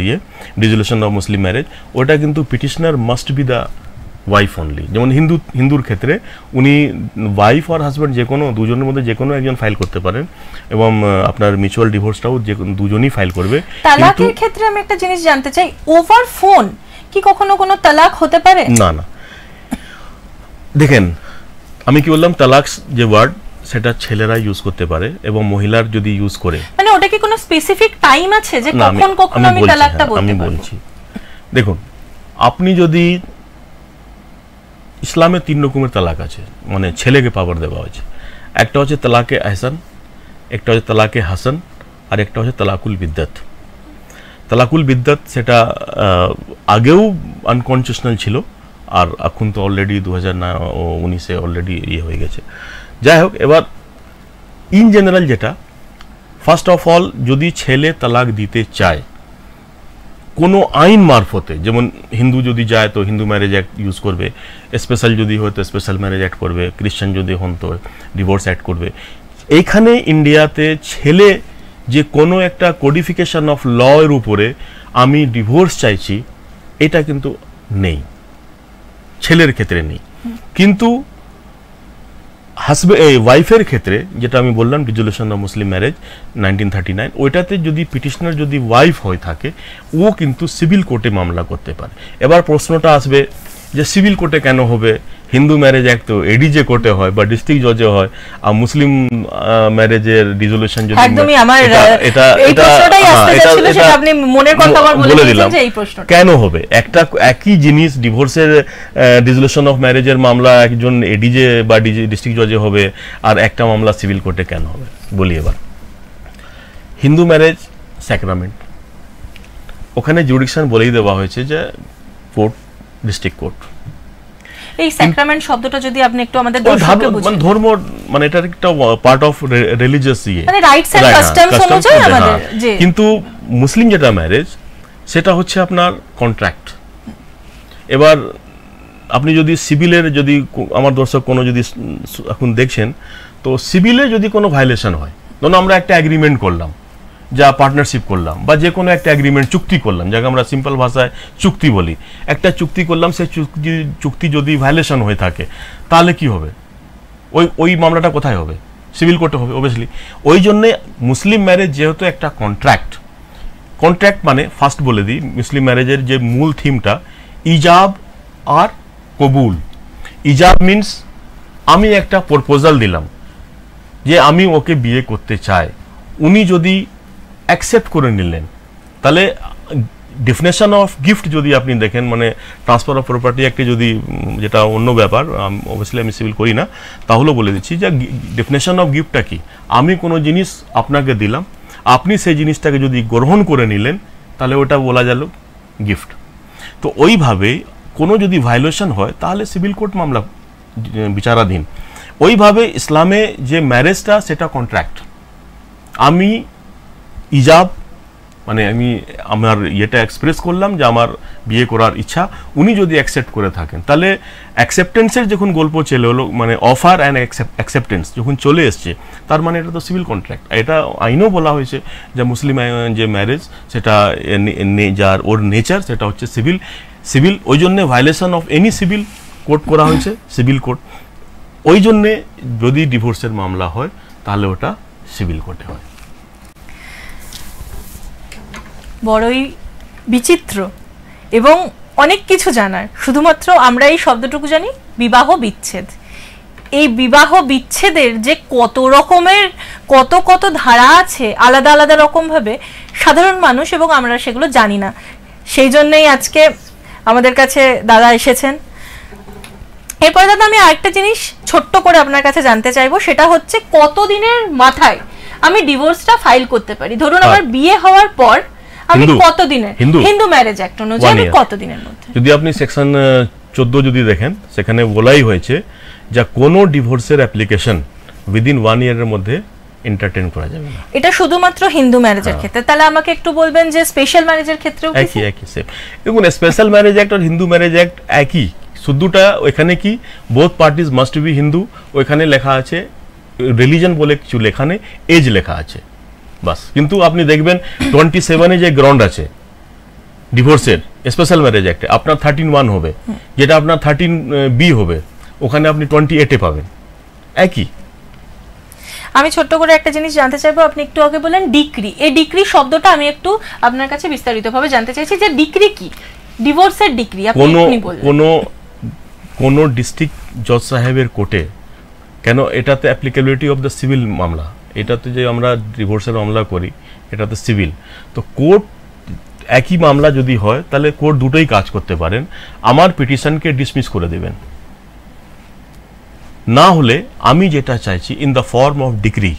ডিসলিউশন অফ মুসলিম ম্যারেজ, ওটা কিন্তু petitioner must be the wife only. যেমন হিন্দুর ক্ষেত্রে উনি ওয়াইফ আর হাজব্যান্ড যে কোনো দুজনের মধ্যে যে কোনো একজন ফাইল করতে পারেন, এবং আপনার মিউচুয়াল ডিভোর্সটাও যে দুজনই ফাইল করবে। তালাকের ক্ষেত্রে আমি একটা জিনিস জানতে চাই, ওভার ফোন কি কখনো কোনো তালাক হতে পারে? না না, দেখেন আমি কি বললাম, তালাক যে ওয়ার্ড সেটা ছেলেরা ইউজ করতে পারে, এবং মহিলার যদি ইউজ করে, মানে ওটা কি কোনো স্পেসিফিক টাইম আছে যে কখন আমি তালাকটা বলতে পারবো? আমি বলছি, দেখুন আপনি যদি ইসলামে 3 রকমের তালাক আছে, মানে ছেলেকে পাওয়ার দেওয়া হয়েছে। একটা হচ্ছে তালাকে আহসান, একটা হচ্ছে তালাকে হাসান, আর একটা হচ্ছে তালাকুল বিদ্দাত। তালাকুল বিদ্দাত সেটা আগেও আনকনস্টিটিউশনাল ছিল, আর এখন তো অলরেডি 2019-এ অলরেডি হয়ে গেছে। যাই হোক, এবার ইন জেনারেল যেটা, ফার্স্ট অফ অল যদি ছেলে তালাক দিতে চায় কোনো আইন মারফতে, যেমন হিন্দু যদি যায় তো হিন্দু ম্যারেজ অ্যাক্ট ইউজ করবে, স্পেশাল যদি হয় তো স্পেশাল ম্যারেজ অ্যাক্ট করবে, খ্রিস্টান যদি হন তো ডিভোর্স অ্যাক্ট করবে। এইখানে ইন্ডিয়াতে ছেলে যে কোনো একটা কোডিফিকেশন অফ ল এর উপরে আমি ডিভোর্স চাইছি, এটা কিন্তু নেই, ছেলের ক্ষেত্রে নেই। কিন্তু ওয়াইফের ক্ষেত্রে যেটা আমি বললাম ডিসলিউশন অফ মুসলিম ম্যারেজ 1939, ওইটাতে যদি পিটিশনার যদি ওয়াইফ হয়ে থাকে, ও কিন্তু সিভিল কোর্টে মামলা করতে পারে। এবার প্রশ্নটা আসবে যে সিভিল কোর্টে কেন হবে? হিন্দু ম্যারেজ অ্যাক্ট তো এডিজে কোর্টে হয় বা ডিস্ট্রিক্ট জজে হয়, আর মুসলিম ম্যারেজের ডিসলিউশন যদি বলে দিলাম কেন হবে? একটা একই জিনিস, ডিভোর্সের ডিসলিউশন অফ ম্যারেজের মামলা একজন এডিজে বা ডিস্ট্রিক্ট জজে হবে, আর একটা মামলা সিভিল কোর্টে কেন হবে? বলি এবার, হিন্দু ম্যারেজ স্যাক্রামেন্ট, ওখানে জুডিকশন বলেই দেওয়া হয়েছে যে কোর্ট, ডিস্ট্রিক্ট কোর্ট। এই স্যাক্রামেন্ট শব্দটা যদি আপনি একটু আমাদের দর্শককে বুঝিয়ে, মানে ধর্ম, মানে এটা একটা পার্ট অফ রিলিজিয়াস মানে রাইটস এন্ড কাস্টমস অনুযায়ী আমাদের। কিন্তু মুসলিম যেটা ম্যারেজ, সেটা হচ্ছে আপনার কন্ট্রাক্ট। এবার আপনি যদি সিভিলের, যদি আমার দর্শক কোনো যদি এখন দেখছেন, তো সিভিলে যদি কোনো ভায়োলেশন হয়, ধরুন আমরা একটা এগ্রিমেন্ট করলাম, যা পার্টনারশিপ করলাম, বা যে কোনো একটা এগ্রিমেন্ট, চুক্তি করলাম, যাকে আমরা সিম্পল ভাষায় চুক্তি বলি, একটা চুক্তি করলাম, সেই চুক্তি যদি ভায়োলেশন হয়ে থাকে, তাহলে কি হবে? ওই মামলাটা কোথায় হবে? সিভিল কোর্টে হবে অবভিয়াসলি। ওই জন্যে মুসলিম ম্যারেজ যেহেতু একটা কন্ট্রাক্ট মানে ফার্স্ট বলে দিই, মুসলিম ম্যারেজের যে মূল থিমটা ইজাব আর কবুল। ইজাব মিনস আমি একটা প্রপোজাল দিলাম যে আমি ওকে বিয়ে করতে চাই, উনি যদি অ্যাকসেপ্ট করে নিলেন, তাহলে ডেফিনেশন অফ গিফট যদি আপনি দেখেন, মানে ট্রান্সফার অফ প্রপার্টি একটা যদি, যেটা অন্য ব্যাপার, অবভিয়াসলি আমি সিভিল করি না, তাহলেও বলে দিচ্ছি যে ডেফিনেশন অফ গিফটটা কি। আমি কোনো জিনিস আপনাকে দিলাম, আপনি সেই জিনিসটাকে যদি গ্রহণ করে নিলেন, তাহলে ওটা বলা গেল গিফট। তো ওইভাবে কোনো যদি ভায়োলেশন হয়, তাহলে সিভিল কোর্ট মামলা বিচারাধীন। ওইভাবে ইসলামে যে ম্যারেজটা, সেটা কন্ট্রাক্ট। আমি ইজাব মানে আমি আমার ইয়েটা এক্সপ্রেস করলাম যে আমার বিয়ে করার ইচ্ছা, উনি যদি অ্যাকসেপ্ট করে থাকেন, তাহলে অ্যাকসেপ্টেন্সের যখন গল্প চলে হলো, মানে অফার অ্যান্ড অ্যাকসেপ্টেন্স যখন চলে এসছে, তার মানে এটা তো সিভিল কন্ট্রাক্ট। এটা আইনও বলা হয়েছে যে মুসলিম যে ম্যারেজ সেটা যার ওর নেচার সেটা হচ্ছে সিভিল, ওই জন্যে violation of any civil code করা হয়েছে, সিভিল কোড। ওই জন্যে যদি ডিভোর্সের মামলা হয় তাহলে ওটা সিভিল কোর্টে হয়। বড়ই বিচিত্র এবং অনেক কিছু জানার। শুধুমাত্র আমরা এই শব্দটুকু জানি বিবাহ বিচ্ছেদ। এই বিবাহ বিচ্ছেদের যে কত রকমের কত ধারা আছে আলাদা আলাদা রকমভাবে, সাধারণ মানুষ এবং আমরা সেগুলো জানি না। সেই জন্যই আজকে আমাদের কাছে দাদা এসেছেন। এরপরে দাদা আমি আরেকটা জিনিস ছোট্ট করে আপনার কাছে জানতে চাইবো, সেটা হচ্ছে কতদিনের মাথায় আমি ডিভোর্সটা ফাইল করতে পারি? ধরুন আমার বিয়ে হওয়ার পর আমি কতদিনের, হিন্দু ম্যারেজ অ্যাক্ট অনুযায়ী আমি কতদিনের মধ্যে? যদি আপনি সেকশন 14 যদি দেখেন, সেখানে বলাই হয়েছে যে কোনো ডিভোর্সের অ্যাপ্লিকেশন উইদিন 1 ইয়ারের মধ্যে এন্টারটেইন করা যাবে না। এটা শুধুমাত্র হিন্দু ম্যারেজের ক্ষেত্রে। তাহলে আমাকে একটু বলবেন যে স্পেশাল ম্যারেজের ক্ষেত্রেও একই সেম। দেখুন, স্পেশাল ম্যারেজ অ্যাক্ট আর হিন্দু ম্যারেজ অ্যাক্ট একই, শুধুটা ওইখানে কি both parties must be Hindu, ওইখানে লেখা আছে রিলিজন বলে কিছু লেখা নেই, এজ লেখা আছে বাস। কিন্তু আপনি দেখবেন 27 যে গ্রাউন্ড আছে ডিভোর্সের স্পেশাল ম্যারেজ অ্যাক্টে, আপনার 13(1) হবে, যেটা আপনার 13(b) হবে, ওখানে আপনি 28 পাবেন, একই। আমি ছোট্ট করে একটা জিনিস জানতে চাইবো, আপনি একটু আগে বলেন ডিক্রি। এই ডিক্রি শব্দটা আমি একটু আপনার কাছে বিস্তারিতভাবে জানতে চাইছি যে ডিক্রি কি, ডিভোর্সের ডিক্রি আপনি এখনি বললেন। কোন ডিস্ট্রিক্ট জজ সাহেবের কোর্টে, কেন এটাতে অ্যাপ্লিকেবিলিটি অফ দ্য সিভিল মামলা, এটাতে যে আমরা ডিভোর্সের মামলা করি এটাতে সিভিল, তো কোর্ট একই মামলা যদি হয় তাহলে কোর্ট দুটোই কাজ করতে পারেন। আমার পিটিশনকে ডিসমিস করে দেবেন, না হলে আমি যেটা চাইছি in the form of decree,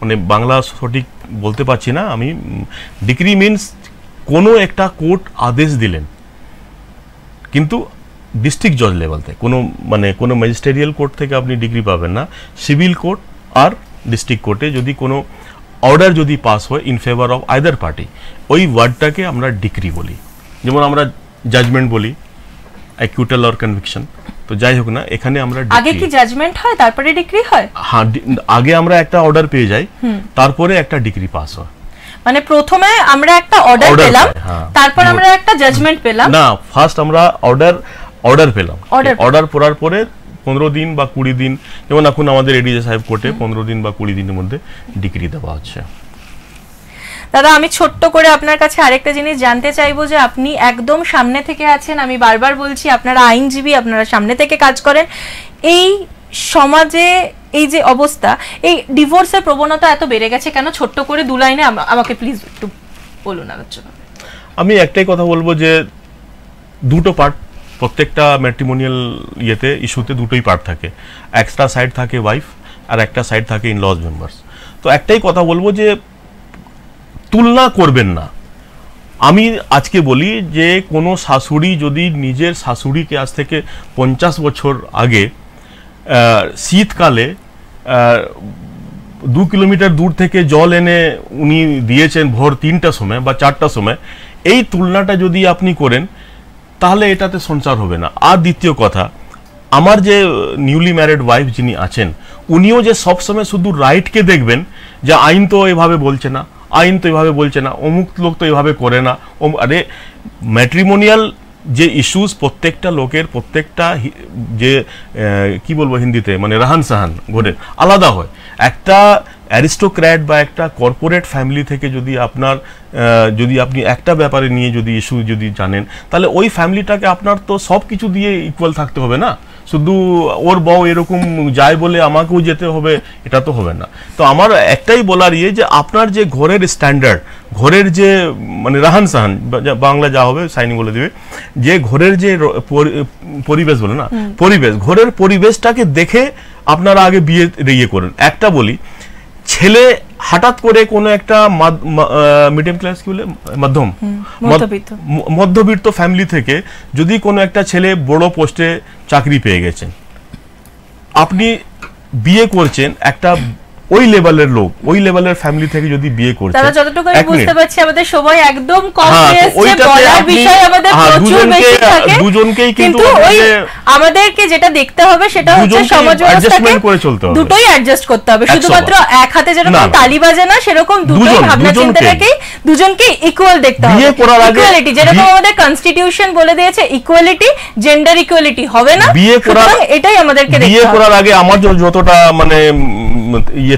মানে বাংলা সঠিক বলতে পারছি না আমি, ডিক্রি মিনস কোনো একটা কোর্ট আদেশ দিলেন, কিন্তু ডিস্ট্রিক্ট জজ লেভেল থেকে, কোনো ম্যাজিস্ট্রেরিয়াল কোর্ট থেকে আপনি ডিগ্রি পাবেন না। সিভিল কোর্ট আর ডিস্ট্রিক্ট কোর্টে যদি কোনো অর্ডার যদি পাস হয় in favour of either party, ওই ওয়ার্ডটাকে আমরা ডিক্রি বলি। যেমন আমরা জাজমেন্ট বলি, অ্যাকিউটাল অর কনভিকশন, তো যাই হোক না, এখানে আমরা আগে কি জাজমেন্ট হয় তারপরে ডিক্রি হয়? হ্যাঁ, আগে আমরা একটা অর্ডার পেয়ে যাই, তারপরে একটা ডিক্রি পাস হয়। মানে প্রথমে আমরা একটা অর্ডার পেলাম, তারপর আমরা একটা জাজমেন্ট পেলাম না, ফার্স্ট আমরা অর্ডার পেলাম, অর্ডার পড়ার পরে 15 দিন বা 20 দিন, যেমন এখন আমাদের এডিজে সাহেব কোর্টে 15 দিন বা 20 দিনের মধ্যে ডিগ্রি দেওয়া হচ্ছে। দাদা আমি ছোট্ট করে আপনার কাছে আরেকটা জিনিস জানতে চাইবো যে আপনি একদম সামনে থেকে আছেন, আমি বারবার বলছি আপনারা আইনজীবী, আপনারা সামনে থেকে কাজ করেন। এই সমাজে এই যে অবস্থা, এই ডিভোর্সের প্রবণতা এত বেড়ে গেছে কেন? ছোট্ট করে 2 লাইনে আমাকে প্লিজ একটু বলুন আলোচনা। আমি একটাই কথা বলবো যে দুটো পার্ট, প্রত্যেকটা ম্যাট্রিমোনিয়াল ইয়েতে ইস্যুতে দুটোই পার্ট থাকে, একটা সাইড থাকে ওয়াইফ আর একটা সাইড থাকে ইন লজ মেম্বার্স। তো একটাই কথা বলবো যে তুলনা করবেন না। আমি আজকে বলি যে কোনো শাশুড়ি যদি নিজের শাশুড়িকে আজ থেকে 50 বছর আগে শীতকালে 2 কিলোমিটার দূর থেকে জল এনে উনি দিয়েছেন ভোর 3টার সময় বা 4টার সময়, এই তুলনাটা যদি আপনি করেন তাহলে এটাতে সংসার হবে না। আর দ্বিতীয় কথা, আমার যে নিউলি ম্যারিড ওয়াইফ যিনি আছেন, উনিও যে সবসময় শুধু রাইটকে দেখবেন যে আইন তো এভাবে বলছে না, আইন তো এভাবে বলছে না, অমুক লোক তো এভাবে করে না। আরে ম্যাট্রিমোনিয়াল যে ইস্যুস প্রত্যেকটা লোকের, প্রত্যেকটা যে কি বলবো হিন্দিতে, মানে রাহান সাহান ঘরের আলাদা হয়। একটা অ্যারিস্টোক্র্যাট বা একটা কর্পোরেট ফ্যামিলি থেকে যদি আপনি একটা ব্যাপারে নিয়ে যদি ইস্যু যদি জানেন, তাহলে ওই ফ্যামিলিটাকে আপনার তো সব কিছু দিয়ে ইকুয়াল থাকতে হবে না, শুধু ওর বউ এরকম যায় বলে আমাকেও যেতে হবে, এটা তো হবে না। তো আমার একটাই বলার যে আপনার যে ঘরের স্ট্যান্ডার্ড, ঘরের যে মানে রাহান সাহান, বাংলা যা হবে সাইনি বলে দিবে, যে ঘরের যে পরিবেশ বলে না, পরিবেশ, ঘরের পরিবেশটাকে দেখে আপনারা আগে বিয়ে ইয়ে করেন। একটা বলি, ছেলে হঠাৎ করে কোনো একটা মিডিয়াম ক্লাস কি বলে মধ্যবিত্ত ফ্যামিলি থেকে যদি কোনো একটা ছেলে বড় পোস্টে চাকরি পেয়ে গেছেন, আপনি বিয়ে করছেন একটা ওই লেভেলের লোক, ওই লেভেলের ফ্যামিলি থেকে যদি বিয়ে করছে, তারা যতটুকু আমি বুঝতে পারছি আমাদের সময় একদম কম হ্যাঁ, হয়ে তো এসেছে, ওইটাতে বলার আপনি- বিষয় আমাদের হ্যাঁ, প্রচুর বেশি থাকে, দুজনকেই কিন্তু কিন্তু ওই আমাদের- আমাদেরকে যেটা দেখতে হবে সেটা হচ্ছে দুজনকেই সমাজ ব্যবস্থাকে adjustment করে চলতে হবে। দুটোই অ্যাডজাস্ট করতে হবে, 100 শুধুমাত্র এক হাতে যেরকম না, না। তালি বাজে না সেরকম দুটোই দুজন, ভাবনা চিন্তা দুজনকেই। রেখেই দুজনকে ইকুয়াল দেখতে হবে। বিয়ে করার আগে- ইকুয়ালিটি যেরকম বিয়ে- আমাদের কনস্টিটিউশন বলে দিয়েছে, ইকুয়ালিটি, জেন্ডার ইকুয়ালিটি হবে না, বিয়ে করার- সুতরাং এটাই আমাদেরকে বিয়ে দেখতে হবে। করার আগে আমার যতটা মানে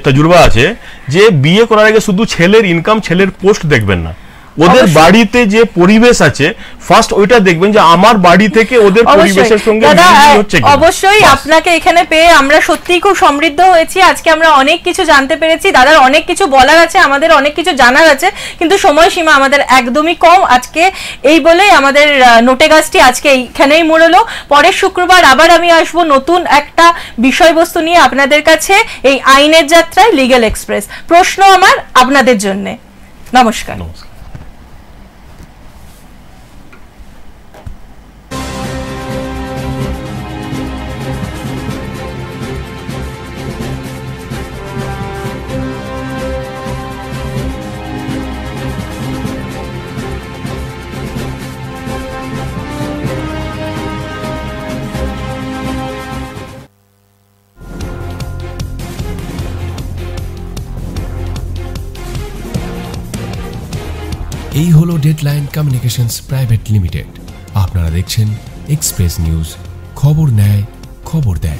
তজুরবা আছে, যে বিয়ে করার আগে শুধু ছেলের ইনকাম, ছেলের পোস্ট দেখবেন না, ওদের অবশ্যই। বাড়িতে যে পরিবেশ আছে ফার্স্ট ওইটা দেখবেন, যে আমার বাড়ি থেকে ওদের পরিবেশের সঙ্গে দাদা, মিল হচ্ছে কিনা। অবশ্যই বাস। আপনাকে এখানে পেয়ে আমরা সত্যিই খুব সমৃদ্ধ হয়েছি। আজকে আমরা অনেক কিছু জানতে পেরেছি, দাদার অনেক কিছু বলার আছে, আমাদের অনেক কিছু জানার আছে, কিন্তু সময়সীমা আমাদের একদমই কম আজকে। এই বলেই আমাদের নোটে গাছটি আজকে এইখানেই মোড়লো। পরের শুক্রবার আবার আমি আসবো নতুন একটা বিষয়বস্তু নিয়ে আপনাদের কাছে, এই আইনের যাত্রায় লিগ্যাল এক্সপ্রেস। প্রশ্ন আমার আপনাদের জন্য। নমস্কার। নমস্কার। এই হলো ডেডলাইন কমিউনিকেশনস প্রাইভেট লিমিটেড। আপনারা দেখছেন এক্সপ্রেস নিউজ, খবর নেয় খবর দেয়।